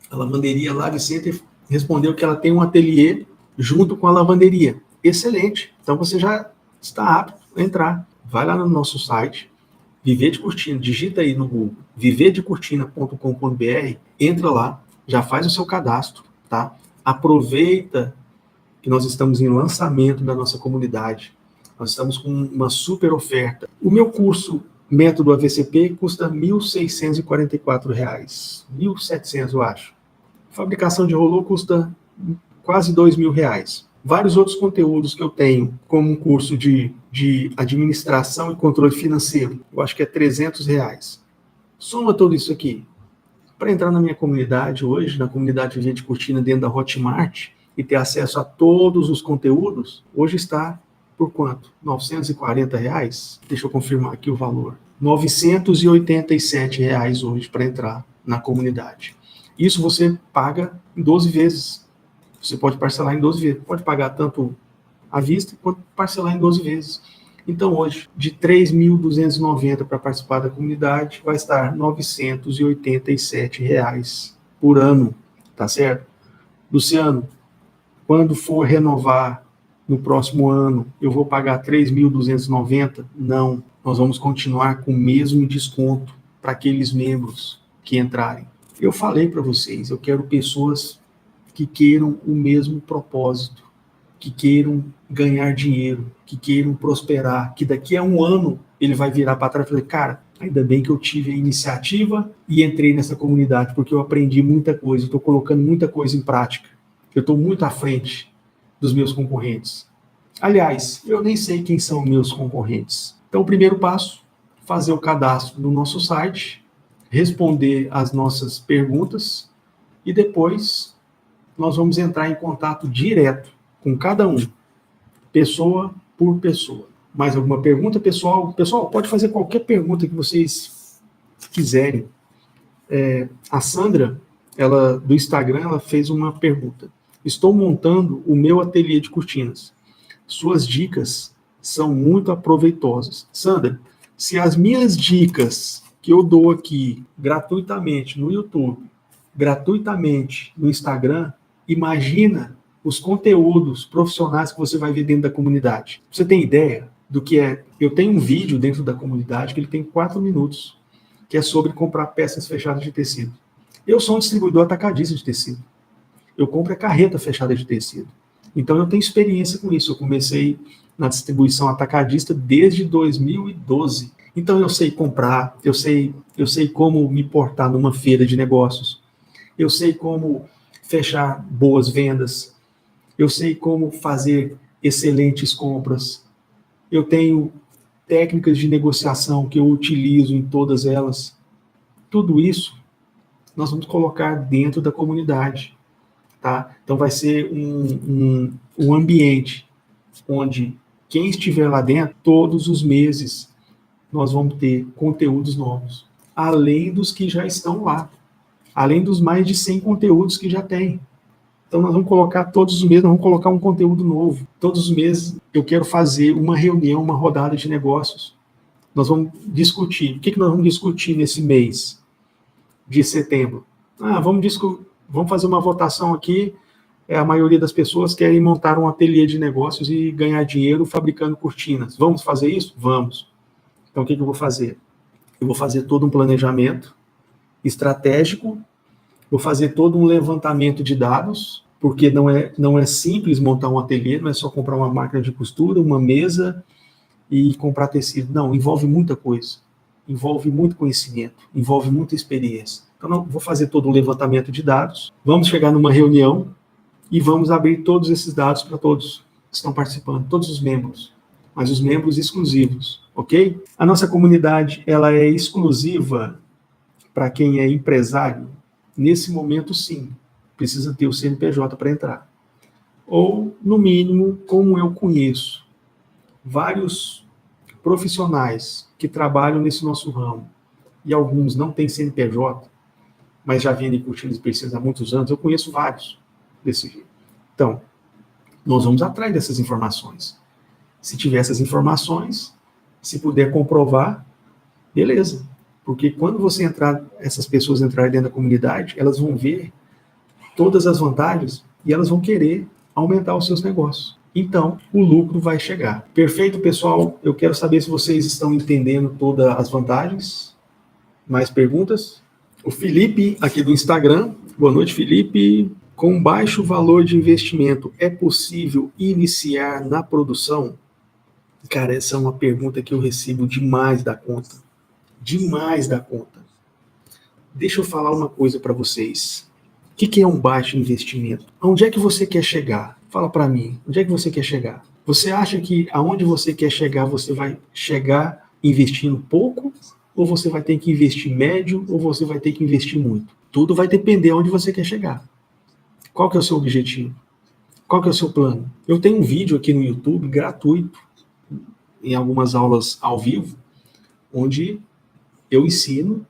A lavanderia Live Center respondeu que ela tem um ateliê junto com a lavanderia. Excelente. Então você já está apto a entrar. Vai lá no nosso site, Viver de Cortina, digita aí no Google, viverdecortina.com.br, entra lá, já faz o seu cadastro, tá? Aproveita que nós estamos em lançamento da nossa comunidade. Nós estamos com uma super oferta. O meu curso Método AVCP custa R$ 1.644, R$ 1.700, eu acho. Fabricação de rolô custa quase R$ 2.000. Vários outros conteúdos que eu tenho, como um curso de administração e controle financeiro, eu acho que é R$ 300. Soma tudo isso aqui. Para entrar na minha comunidade hoje, na comunidade Viver de Cortina dentro da Hotmart, e ter acesso a todos os conteúdos, hoje está por quanto? R$ 940? Deixa eu confirmar aqui o valor. R$ 987 hoje para entrar na comunidade. Isso você paga em 12 vezes. Você pode parcelar em 12 vezes. Pode pagar tanto à vista quanto parcelar em 12 vezes. Então, hoje, de R$ 3.290 para participar da comunidade, vai estar R$ 987 por ano. Tá certo? Luciano, quando for renovar no próximo ano, eu vou pagar R$ 3.290? Não. Nós vamos continuar com o mesmo desconto para aqueles membros que entrarem. Eu falei para vocês, eu quero pessoas que queiram o mesmo propósito, que queiram ganhar dinheiro, que queiram prosperar, que daqui a um ano ele vai virar para trás e falar, cara, ainda bem que eu tive a iniciativa e entrei nessa comunidade, porque eu aprendi muita coisa, estou colocando muita coisa em prática. Eu estou muito à frente dos meus concorrentes. Aliás, eu nem sei quem são meus concorrentes. Então, o primeiro passo, fazer o cadastro no nosso site, responder as nossas perguntas e depois nós vamos entrar em contato direto com cada um, pessoa por pessoa. Mais alguma pergunta, pessoal? Pessoal, pode fazer qualquer pergunta que vocês quiserem. A Sandra, ela do Instagram, ela fez uma pergunta. Estou montando o meu ateliê de cortinas. Suas dicas são muito aproveitosas. Sandra, se as minhas dicas que eu dou aqui gratuitamente no YouTube, gratuitamente no Instagram, imagina os conteúdos profissionais que você vai ver dentro da comunidade. Você tem ideia do que é? Eu tenho um vídeo dentro da comunidade que ele tem 4 minutos, que é sobre comprar peças fechadas de tecido. Eu sou um distribuidor atacadista de tecido. Eu compro a carreta fechada de tecido. Então eu tenho experiência com isso. Eu comecei na distribuição atacadista desde 2012. Então eu sei comprar, eu sei como me portar numa feira de negócios. Eu sei como fechar boas vendas. Eu sei como fazer excelentes compras. Eu tenho técnicas de negociação que eu utilizo em todas elas. Tudo isso nós vamos colocar dentro da comunidade. Tá? Então vai ser um ambiente onde quem estiver lá dentro, todos os meses, nós vamos ter conteúdos novos, além dos que já estão lá, além dos mais de 100 conteúdos que já tem. Então nós vamos colocar todos os meses, nós vamos colocar um conteúdo novo. Todos os meses eu quero fazer uma reunião, uma rodada de negócios. Nós vamos discutir. O que nós vamos discutir nesse mês de setembro? Vamos fazer uma votação aqui. A maioria das pessoas querem montar um ateliê de negócios e ganhar dinheiro fabricando cortinas. Vamos fazer isso? Vamos. Então, o que eu vou fazer? Eu vou fazer todo um planejamento estratégico, vou fazer todo um levantamento de dados, porque não é simples montar um ateliê, não é só comprar uma máquina de costura, uma mesa e comprar tecido. Não, envolve muita coisa. Envolve muito conhecimento, envolve muita experiência. Então, vou fazer todo um levantamento de dados, vamos chegar numa reunião e vamos abrir todos esses dados para todos que estão participando, todos os membros, mas os membros exclusivos, ok? A nossa comunidade, ela é exclusiva para quem é empresário? Nesse momento, sim. Precisa ter o CNPJ para entrar. Ou, no mínimo, como eu conheço vários profissionais que trabalham nesse nosso ramo, e alguns não têm CNPJ, mas já vendem cortinas especiais há muitos anos, eu conheço vários desse jeito. Então, nós vamos atrás dessas informações. Se tiver essas informações, se puder comprovar, beleza. Porque quando essas pessoas entrarem dentro da comunidade, elas vão ver todas as vantagens e elas vão querer aumentar os seus negócios. Então, o lucro vai chegar. Perfeito, pessoal? Eu quero saber se vocês estão entendendo todas as vantagens. Mais perguntas? O Felipe, aqui do Instagram. Boa noite, Felipe. Com baixo valor de investimento, é possível iniciar na produção? Cara, essa é uma pergunta que eu recebo demais da conta. Demais da conta. Deixa eu falar uma coisa para vocês. O que é um baixo investimento? Aonde é que você quer chegar? Fala para mim. Onde é que você quer chegar? Você acha que aonde você quer chegar, você vai chegar investindo pouco? Ou você vai ter que investir médio? Ou você vai ter que investir muito? Tudo vai depender aonde você quer chegar. Qual que é o seu objetivo? Qual que é o seu plano? Eu tenho um vídeo aqui no YouTube gratuito, em algumas aulas ao vivo, onde eu ensino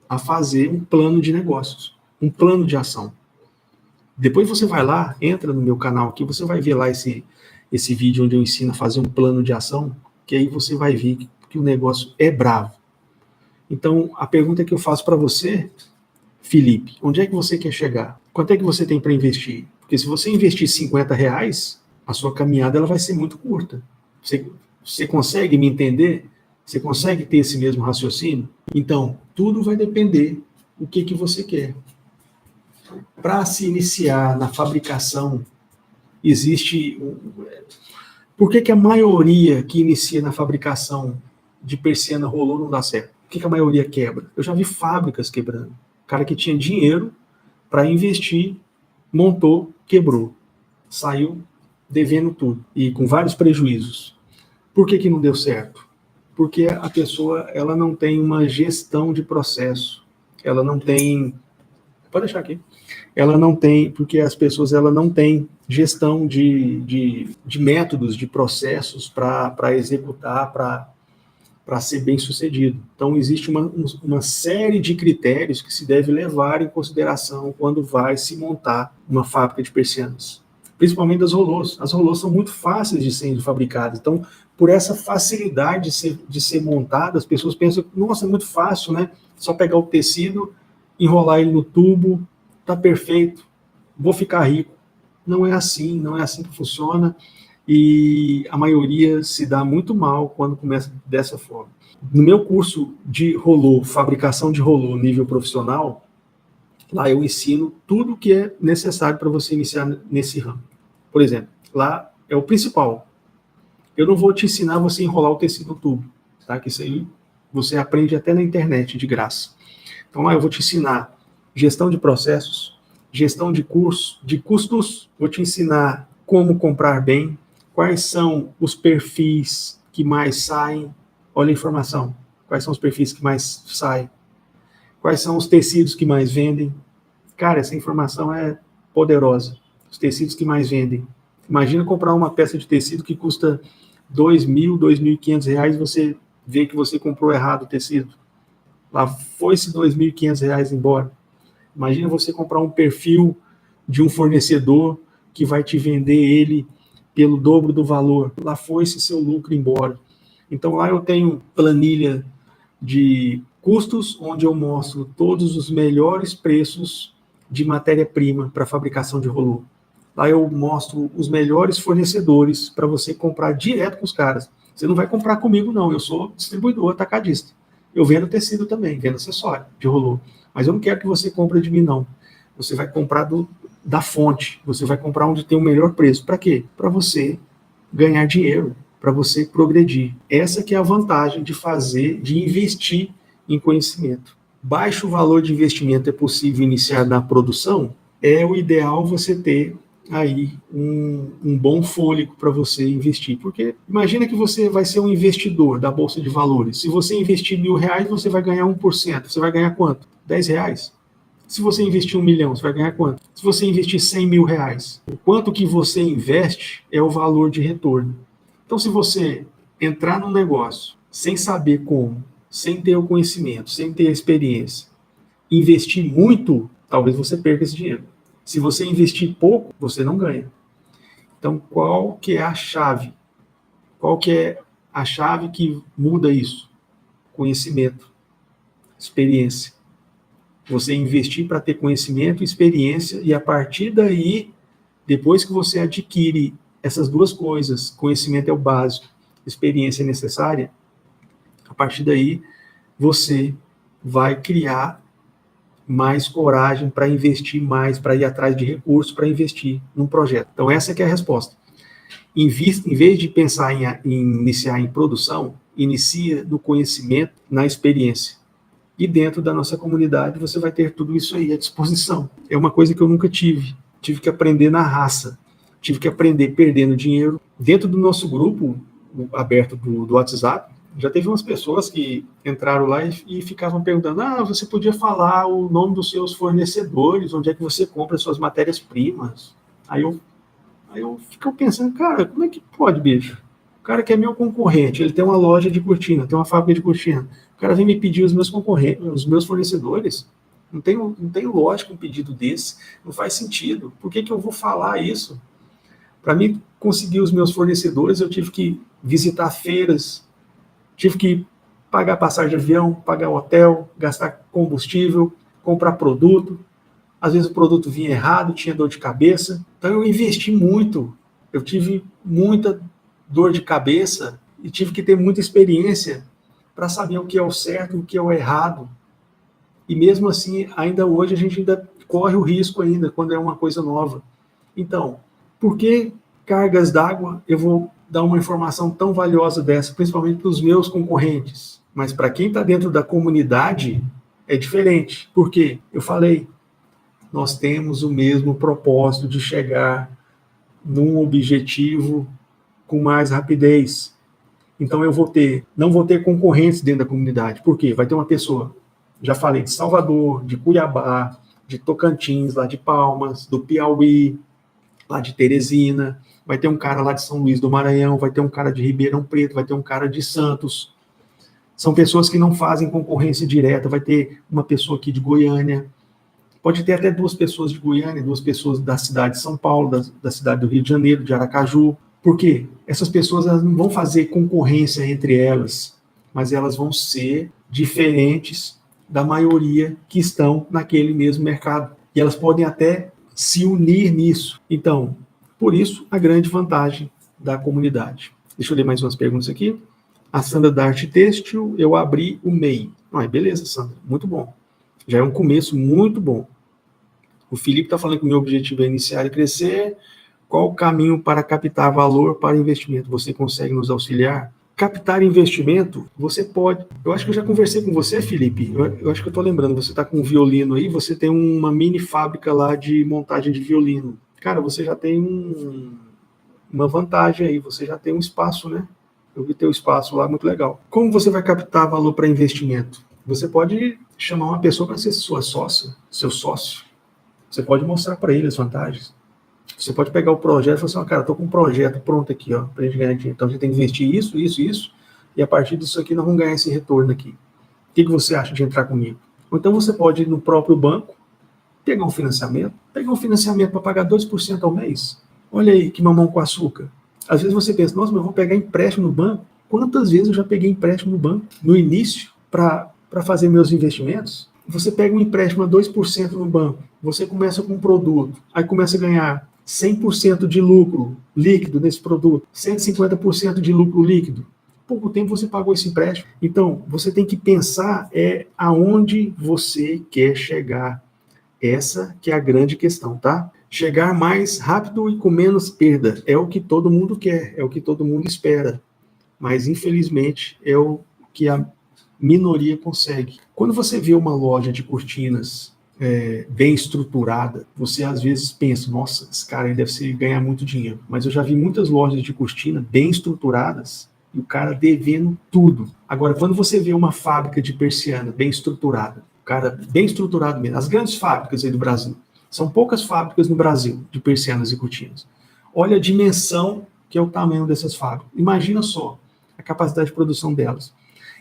a fazer um plano de negócios, um plano de ação. Depois você vai lá, entra no meu canal aqui, você vai ver lá esse vídeo onde eu ensino a fazer um plano de ação, que aí você vai ver que o negócio é bravo. Então, a pergunta que eu faço para você, Felipe, onde é que você quer chegar? Quanto é que você tem para investir? Porque se você investir R$50, a sua caminhada ela vai ser muito curta. Você consegue me entender? Você consegue ter esse mesmo raciocínio? Então, tudo vai depender do que você quer. Para se iniciar na fabricação, existe... Por que a maioria que inicia na fabricação de persiana rolô não dá certo? Por que a maioria quebra? Eu já vi fábricas quebrando. O cara que tinha dinheiro para investir, montou, quebrou. Saiu devendo tudo e com vários prejuízos. Por que não deu certo? Porque a pessoa ela não tem uma gestão de processo. Ela não tem... Pode deixar aqui. Ela não tem, porque as pessoas ela não têm gestão de métodos, de processos para executar, para ser bem sucedido. Então, existe uma série de critérios que se deve levar em consideração quando vai se montar uma fábrica de persianas. Principalmente das rolôs. As rolôs são muito fáceis de serem fabricadas. Então, por essa facilidade de ser montada, as pessoas pensam, nossa, é muito fácil, né? Só pegar o tecido, enrolar ele no tubo, tá perfeito, vou ficar rico. Não é assim que funciona. E a maioria se dá muito mal quando começa dessa forma. No meu curso de rolô, fabricação de rolô nível profissional, lá eu ensino tudo o que é necessário para você iniciar nesse ramo. Por exemplo, lá é o principal. Eu não vou te ensinar você a enrolar o tecido no tubo, tá? Que isso aí você aprende até na internet, de graça. Então lá eu vou te ensinar gestão de processos, gestão de custos, vou te ensinar como comprar bem, quais são os perfis que mais saem, olha a informação, quais são os perfis que mais saem, quais são os tecidos que mais vendem. Cara, essa informação é poderosa. Os tecidos que mais vendem. Imagina comprar uma peça de tecido que custa R$2.000, R$2.500, você vê que você comprou errado o tecido. Lá foi-se R$2.500 embora. Imagina você comprar um perfil de um fornecedor que vai te vender ele pelo dobro do valor. Lá foi-se seu lucro embora. Então lá eu tenho planilha de custos, onde eu mostro todos os melhores preços de matéria-prima para fabricação de rolô. Lá eu mostro os melhores fornecedores para você comprar direto com os caras. Você não vai comprar comigo, não. Eu sou distribuidor atacadista. Eu vendo tecido também, vendo acessório de rolô. Mas eu não quero que você compre de mim, não. Você vai comprar da fonte. Você vai comprar onde tem o melhor preço. Para quê? Para você ganhar dinheiro, para você progredir. Essa que é a vantagem de investir em conhecimento. Baixo valor de investimento é possível iniciar na produção? É o ideal você ter aí um bom fôlego para você investir. Porque imagina que você vai ser um investidor da Bolsa de Valores. Se você investir R$1.000, você vai ganhar 1%. Você vai ganhar quanto? R$10. Se você investir 1 milhão, você vai ganhar quanto? Se você investir R$100.000, o quanto que você investe é o valor de retorno. Então, se você entrar num negócio sem saber como, sem ter o conhecimento, sem ter a experiência, investir muito, talvez você perca esse dinheiro. Se você investir pouco, você não ganha. Então, qual que é a chave? Qual que é a chave que muda isso? Conhecimento, experiência. Você investir para ter conhecimento e experiência, e a partir daí, depois que você adquire essas duas coisas, conhecimento é o básico, experiência é necessária, a partir daí você vai criar mais coragem para investir mais, para ir atrás de recursos para investir num projeto. Então essa que é a resposta. Em vez de pensar em iniciar em produção, inicia no conhecimento, na experiência. E dentro da nossa comunidade você vai ter tudo isso aí à disposição. É uma coisa que eu nunca tive. Tive que aprender na raça. Tive que aprender perdendo dinheiro. Dentro do nosso grupo aberto do WhatsApp, já teve umas pessoas que entraram lá e ficavam perguntando, você podia falar o nome dos seus fornecedores, onde é que você compra as suas matérias-primas. Aí eu fico pensando, cara, como é que pode, bicho? O cara que é meu concorrente, ele tem uma loja de cortina, tem uma fábrica de cortina. O cara vem me pedir os meus concorrentes, os meus fornecedores. Não tem lógica um pedido desse. Não faz sentido. Por que eu vou falar isso? Para mim conseguir os meus fornecedores, eu tive que visitar feiras, tive que pagar passagem de avião, pagar hotel, gastar combustível, comprar produto. Às vezes o produto vinha errado, tinha dor de cabeça. Então eu investi muito. Eu tive muita dor de cabeça e tive que ter muita experiência para saber o que é o certo e o que é o errado. E mesmo assim, ainda hoje, a gente ainda corre o risco ainda, quando é uma coisa nova. Então, por que cargas d'água eu vou dar uma informação tão valiosa dessa, principalmente para os meus concorrentes? Mas para quem está dentro da comunidade, é diferente. Por quê? Eu falei, nós temos o mesmo propósito de chegar num objetivo com mais rapidez. Então não vou ter concorrentes dentro da comunidade. Por quê? Vai ter uma pessoa, já falei, de Salvador, de Cuiabá, de Tocantins, lá de Palmas, do Piauí, lá de Teresina, vai ter um cara lá de São Luís do Maranhão, vai ter um cara de Ribeirão Preto, vai ter um cara de Santos. São pessoas que não fazem concorrência direta, vai ter uma pessoa aqui de Goiânia, pode ter até 2 pessoas de Goiânia, 2 pessoas da cidade de São Paulo, da cidade do Rio de Janeiro, de Aracaju. Por quê? Essas pessoas elas não vão fazer concorrência entre elas, mas elas vão ser diferentes da maioria que estão naquele mesmo mercado. E elas podem até se unir nisso. Então, por isso, a grande vantagem da comunidade. Deixa eu ler mais umas perguntas aqui. A Sandra da Arte Têxtil, eu abri o MEI. Beleza, Sandra, muito bom. Já é um começo muito bom. O Felipe está falando que o meu objetivo é iniciar e crescer. Qual o caminho para captar valor para investimento? Você consegue nos auxiliar? Captar investimento, você pode. Eu acho que eu já conversei com você, Felipe. Eu acho que eu estou lembrando. Você está com um violino aí, você tem uma mini fábrica lá de montagem de violino. Cara, você já tem uma vantagem aí, você já tem um espaço, né? Eu vi teu espaço lá, muito legal. Como você vai captar valor para investimento? Você pode chamar uma pessoa para ser sua sócia, seu sócio. Você pode mostrar para ele as vantagens. Você pode pegar o projeto e falar assim, cara, estou com um projeto pronto aqui, ó, para a gente ganhar dinheiro. Então a gente tem que investir isso, isso, isso, e a partir disso aqui nós vamos ganhar esse retorno aqui. O que você acha de entrar comigo? Ou então você pode ir no próprio banco, pegar um financiamento para pagar 2% ao mês. Olha aí, que mamão com açúcar. Às vezes você pensa, nossa, mas eu vou pegar empréstimo no banco. Quantas vezes eu já peguei empréstimo no banco? No início, para fazer meus investimentos, você pega um empréstimo a 2% no banco, você começa com um produto, aí começa a ganhar 100% de lucro líquido nesse produto, 150% de lucro líquido. Pouco tempo você pagou esse empréstimo. Então, você tem que pensar aonde você quer chegar. Essa que é a grande questão, tá? Chegar mais rápido e com menos perda é o que todo mundo quer, é o que todo mundo espera. Mas, infelizmente, é o que a minoria consegue. Quando você vê uma loja de cortinas bem estruturada, você às vezes pensa, nossa, esse cara aí deve ganhar muito dinheiro. Mas eu já vi muitas lojas de cortina bem estruturadas e o cara devendo tudo. Agora, quando você vê uma fábrica de persiana bem estruturada, o cara bem estruturado mesmo, as grandes fábricas aí do Brasil, são poucas fábricas no Brasil de persianas e cortinas. Olha a dimensão que é o tamanho dessas fábricas. Imagina só a capacidade de produção delas.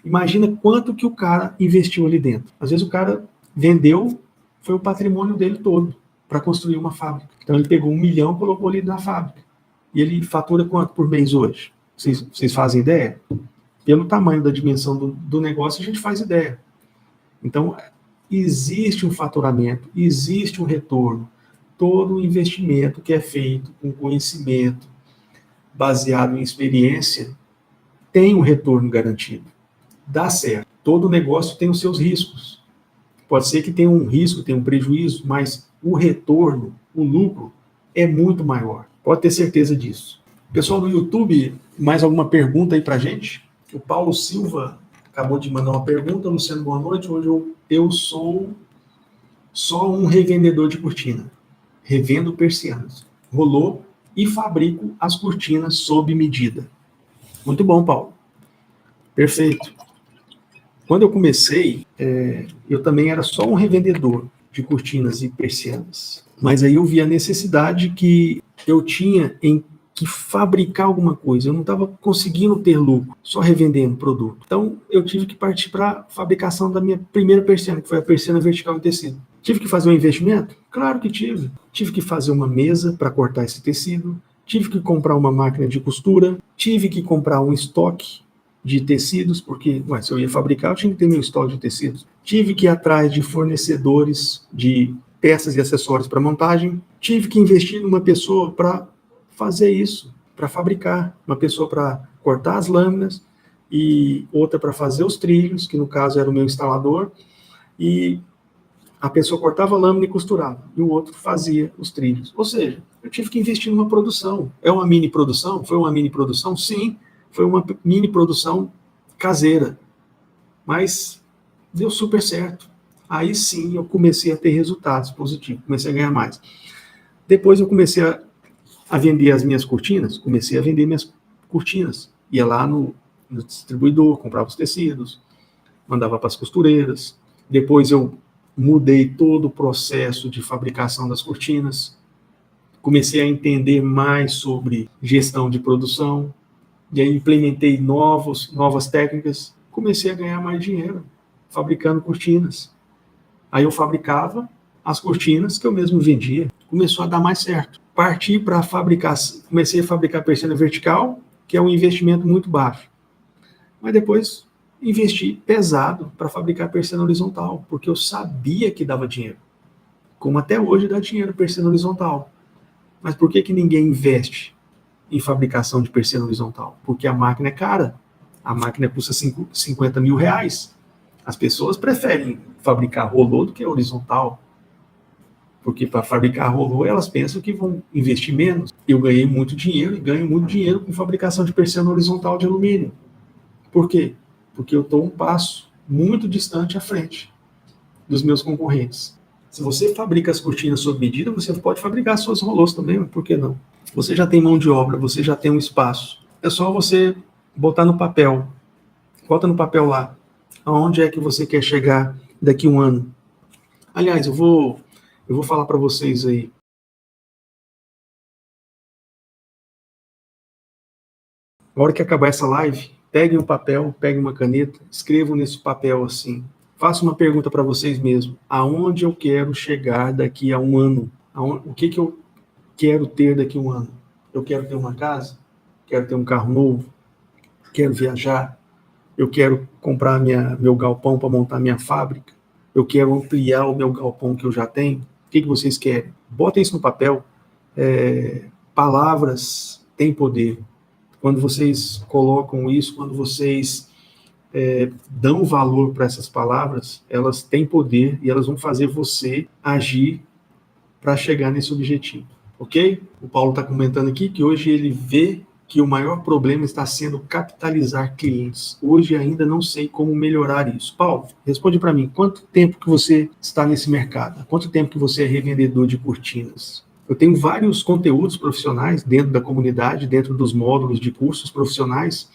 Imagina quanto que o cara investiu ali dentro. Às vezes o cara vendeu, foi o patrimônio dele todo para construir uma fábrica. Então ele pegou 1 milhão e colocou ali na fábrica. E ele fatura quanto por mês hoje? Vocês fazem ideia? Pelo tamanho da dimensão do negócio, a gente faz ideia. Então, existe um faturamento, existe um retorno. Todo investimento que é feito com conhecimento, baseado em experiência, tem um retorno garantido. Dá certo. Todo negócio tem os seus riscos. Pode ser que tenha um risco, tenha um prejuízo, mas o retorno, o lucro, é muito maior. Pode ter certeza disso. Pessoal do YouTube, mais alguma pergunta aí pra gente? O Paulo Silva acabou de mandar uma pergunta. Luciano, boa noite. Hoje eu sou só um revendedor de cortina. Revendo persianas. Rolou e fabrico as cortinas sob medida. Muito bom, Paulo. Perfeito. Quando eu comecei, eu também era só um revendedor de cortinas e persianas. Mas aí eu vi a necessidade que eu tinha em que fabricar alguma coisa. Eu não estava conseguindo ter lucro, só revendendo produto. Então, eu tive que partir para a fabricação da minha primeira persiana, que foi a persiana vertical em tecido. Tive que fazer um investimento? Claro que tive. Tive que fazer uma mesa para cortar esse tecido, tive que comprar uma máquina de costura, tive que comprar um estoque de tecidos, porque se eu ia fabricar, eu tinha que ter meu estoque de tecidos. Tive que ir atrás de fornecedores de peças e acessórios para montagem. Tive que investir numa pessoa para fazer isso, para fabricar. Uma pessoa para cortar as lâminas e outra para fazer os trilhos, que no caso era o meu instalador. E A pessoa cortava a lâmina e costurava, e o outro fazia os trilhos. Ou seja, eu tive que investir numa produção. É uma mini produção? Foi uma mini produção? Sim, foi uma mini produção caseira, mas deu super certo. Aí sim eu comecei a ter resultados positivos, comecei a ganhar mais. Depois eu comecei a vender as minhas cortinas, comecei a vender minhas cortinas. Ia lá no distribuidor, comprava os tecidos, mandava para as costureiras. Depois eu mudei todo o processo de fabricação das cortinas, comecei a entender mais sobre gestão de produção, e aí implementei novas técnicas, comecei a ganhar mais dinheiro fabricando cortinas. Aí eu fabricava as cortinas que eu mesmo vendia. Começou a dar mais certo. Parti para fabricar, comecei a fabricar persiana vertical, que é um investimento muito baixo. Mas depois investi pesado para fabricar persiana horizontal, porque eu sabia que dava dinheiro. Como até hoje dá dinheiro persiana horizontal. Mas por que ninguém investe em fabricação de persiana horizontal? Porque a máquina é cara. A máquina custa 50 mil reais. As pessoas preferem fabricar rolô do que horizontal. Porque para fabricar rolô, elas pensam que vão investir menos. Eu ganhei muito dinheiro e ganho muito dinheiro com fabricação de persiana horizontal de alumínio. Por quê? Porque eu estou um passo muito distante à frente dos meus concorrentes. Se você fabrica as cortinas sob medida, você pode fabricar suas rolôs também, mas por que não? Você já tem mão de obra, você já tem um espaço. É só você botar no papel. Bota no papel lá. Aonde é que você quer chegar daqui a um ano? Aliás, eu vou falar para vocês aí. Na hora que acabar essa live, peguem um papel, peguem uma caneta, escrevam nesse papel assim. Faço uma pergunta para vocês mesmos. Aonde eu quero chegar daqui a um ano? O que eu quero ter daqui a um ano? Eu quero ter uma casa? Quero ter um carro novo? Quero viajar? Eu quero comprar meu galpão para montar minha fábrica? Eu quero ampliar o meu galpão que eu já tenho? O que vocês querem? Botem isso no papel. Palavras têm poder. Quando vocês colocam isso, quando vocês dão valor para essas palavras, elas têm poder e elas vão fazer você agir para chegar nesse objetivo, ok? O Paulo está comentando aqui que hoje ele vê que o maior problema está sendo capitalizar clientes. Hoje ainda não sei como melhorar isso. Paulo, responde para mim, quanto tempo que você está nesse mercado? Há quanto tempo que você é revendedor de cortinas? Eu tenho vários conteúdos profissionais dentro da comunidade, dentro dos módulos de cursos profissionais,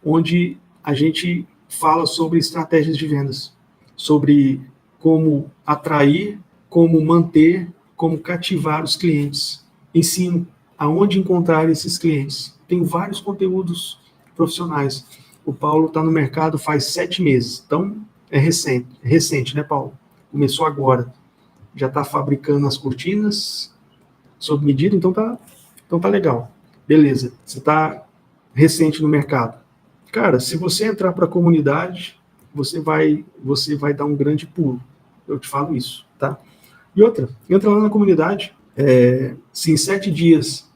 onde a gente fala sobre estratégias de vendas, sobre como atrair, como manter, como cativar os clientes. Ensino aonde encontrar esses clientes. Tem vários conteúdos profissionais. O Paulo está no mercado faz 7 meses, então é recente, né, Paulo? Começou agora. Já está fabricando as cortinas sob medida, então tá legal. Beleza, você está recente no mercado. Cara, se você entrar para a comunidade, você vai dar um grande pulo. Eu te falo isso, tá? E outra, entra lá na comunidade. Se em 7 dias,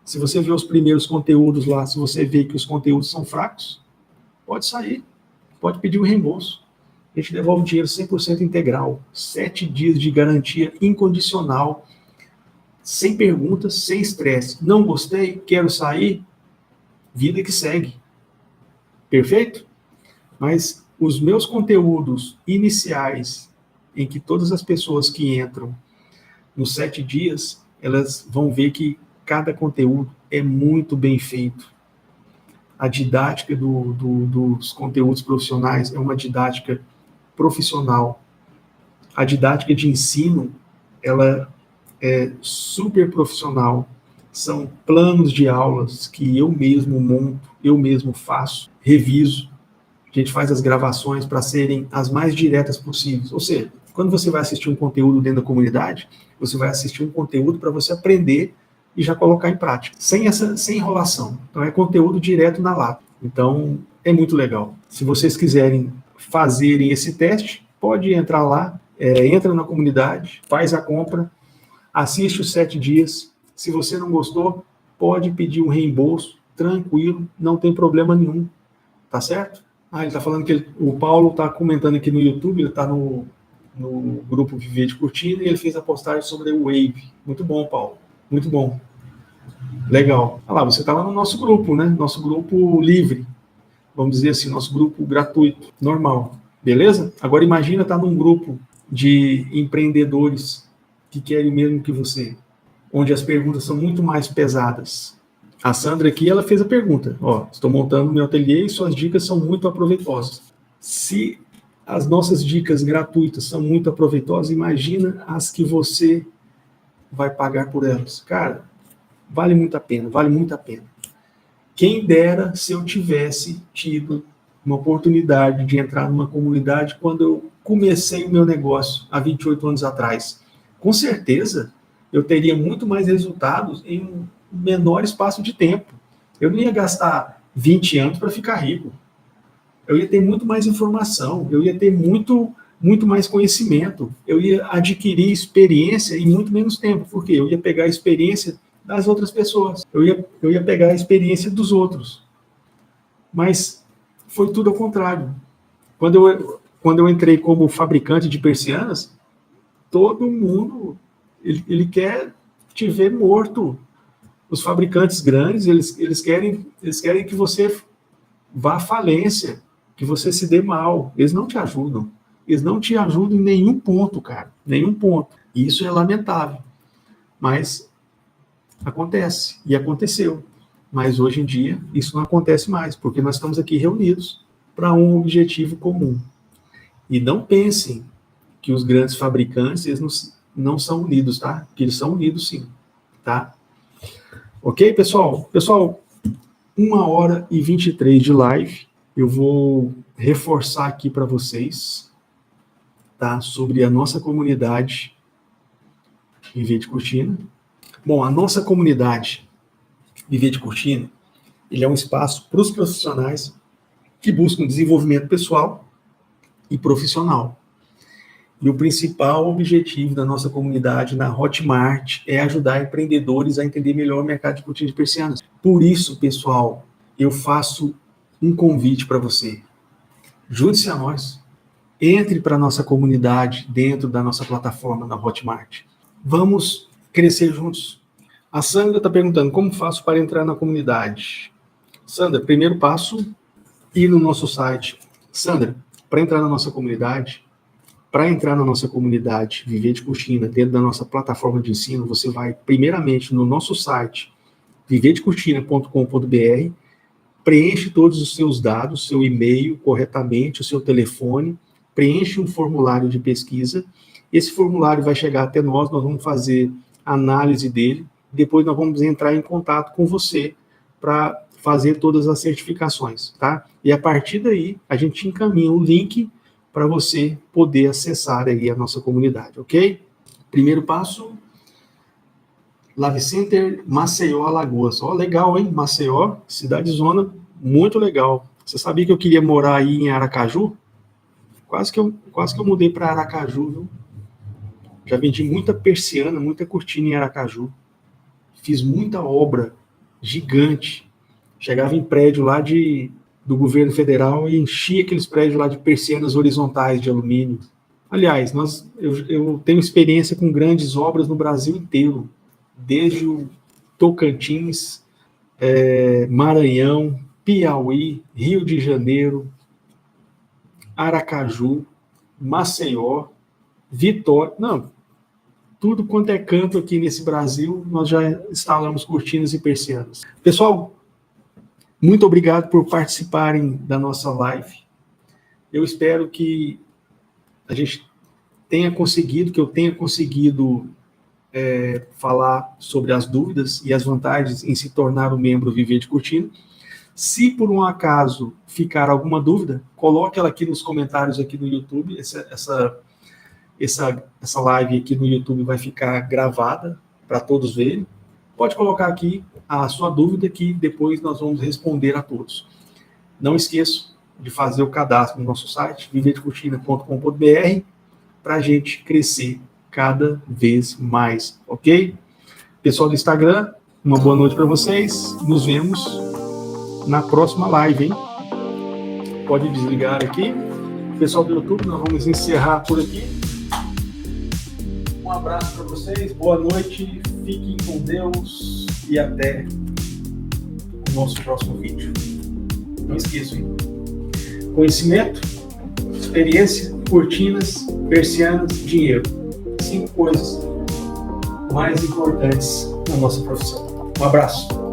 se você vê os primeiros conteúdos lá, se você vê que os conteúdos são fracos, pode sair, pode pedir um reembolso. A gente devolve o dinheiro 100% integral. 7 dias de garantia incondicional, sem perguntas, sem estresse. Não gostei, quero sair, vida que segue. Perfeito? Mas os meus conteúdos iniciais, em que todas as pessoas que entram nos 7 dias, elas vão ver que cada conteúdo é muito bem feito. A didática dos conteúdos profissionais é uma didática profissional. A didática de ensino, ela é super profissional. São planos de aulas que eu mesmo monto, eu mesmo faço, reviso. A gente faz as gravações para serem as mais diretas possíveis. Ou seja, quando você vai assistir um conteúdo dentro da comunidade, você vai assistir um conteúdo para você aprender e já colocar em prática, sem enrolação. Então é conteúdo direto na lata. Então é muito legal. Se vocês quiserem fazerem esse teste, pode entrar lá, entra na comunidade, faz a compra, assiste os 7 dias. Se você não gostou, pode pedir um reembolso, tranquilo, não tem problema nenhum. Tá certo? Ele está falando que o Paulo está comentando aqui no YouTube, ele está no no grupo Viver de Cortina e ele fez a postagem sobre o Wave. Muito bom, Paulo. Muito bom. Legal. Olha lá, você estava no nosso grupo, né? Nosso grupo livre. Vamos dizer assim, nosso grupo gratuito, normal. Beleza? Agora imagina estar num grupo de empreendedores que querem o mesmo que você, onde as perguntas são muito mais pesadas. A Sandra aqui, ela fez a pergunta. Ó, estou montando meu ateliê e suas dicas são muito aproveitosas. Se as nossas dicas gratuitas são muito aproveitosas, imagina as que você vai pagar por elas. Cara, vale muito a pena, vale muito a pena. Quem dera se eu tivesse tido uma oportunidade de entrar numa comunidade quando eu comecei o meu negócio há 28 anos atrás. Com certeza, eu teria muito mais resultados em um menor espaço de tempo. Eu não ia gastar 20 anos para ficar rico. Eu ia ter muito mais informação, eu ia ter muito mais conhecimento, eu ia adquirir experiência em muito menos tempo, porque eu ia pegar a experiência das outras pessoas, eu ia pegar a experiência dos outros. Mas foi tudo ao contrário. Quando eu entrei como fabricante de persianas, todo mundo ele quer te ver morto. Os fabricantes grandes, eles querem que você vá à falência, que você se dê mal. Eles não te ajudam. Eles não te ajudam em nenhum ponto, cara. Nenhum ponto. E isso é lamentável. Mas acontece. E aconteceu. Mas hoje em dia, isso não acontece mais, porque nós estamos aqui reunidos para um objetivo comum. E não pensem que os grandes fabricantes, eles não são unidos, tá? Porque eles são unidos sim, tá? Ok, pessoal? Pessoal, 1h23 de live. Eu vou reforçar aqui para vocês, tá? Sobre a nossa comunidade Viver de Cortina. Bom, a nossa comunidade Viver de Cortina, ele é um espaço para os profissionais que buscam desenvolvimento pessoal e profissional. E o principal objetivo da nossa comunidade na Hotmart é ajudar empreendedores a entender melhor o mercado de cortina de persianas. Por isso, pessoal, eu faço um convite para você. Junte-se a nós. Entre para a nossa comunidade dentro da nossa plataforma na Hotmart. Vamos crescer juntos. A Sandra está perguntando, como faço para entrar na comunidade? Sandra, primeiro passo, ir no nosso site. Sandra, para entrar na nossa comunidade, Viver de Cortina, dentro da nossa plataforma de ensino, você vai primeiramente no nosso site, viverdecortina.com.br, preenche todos os seus dados, seu e-mail corretamente, o seu telefone, preenche um formulário de pesquisa, esse formulário vai chegar até nós vamos fazer análise dele, depois nós vamos entrar em contato com você para fazer todas as certificações, tá? E a partir daí, a gente encaminha o link para você poder acessar aí a nossa comunidade, ok? Primeiro passo, Live Center Maceió, Alagoas. Ó, legal, hein? Maceió, cidade zona, muito legal. Você sabia que eu queria morar aí em Aracaju? Quase que eu mudei para Aracaju, viu? Já vendi muita persiana, muita cortina em Aracaju. Fiz muita obra gigante. Chegava em prédio lá do governo federal e enchia aqueles prédios lá de persianas horizontais de alumínio. Aliás, eu tenho experiência com grandes obras no Brasil inteiro, desde o Tocantins, Maranhão, Piauí, Rio de Janeiro, Aracaju, Maceió, Vitória. Não, tudo quanto é canto aqui nesse Brasil, nós já instalamos cortinas e persianas. Pessoal, muito obrigado por participarem da nossa live. Eu espero que a gente tenha conseguido, falar sobre as dúvidas e as vantagens em se tornar um membro Viver de Cortina. Se por um acaso ficar alguma dúvida, coloque ela aqui nos comentários aqui no YouTube. Essa live aqui no YouTube vai ficar gravada para todos verem. Pode colocar aqui a sua dúvida que depois nós vamos responder a todos. Não esqueça de fazer o cadastro no nosso site, viverdecortina.com.br, para a gente crescer cada vez mais, ok? Pessoal do Instagram, uma boa noite para vocês. Nos vemos na próxima live, hein? Pode desligar aqui. Pessoal do YouTube, nós vamos encerrar por aqui. Um abraço para vocês, boa noite, fiquem com Deus e até o nosso próximo vídeo. Não esqueçam, hein? Conhecimento, experiência, cortinas, persianas, dinheiro. 5 coisas mais importantes na nossa profissão. Um abraço.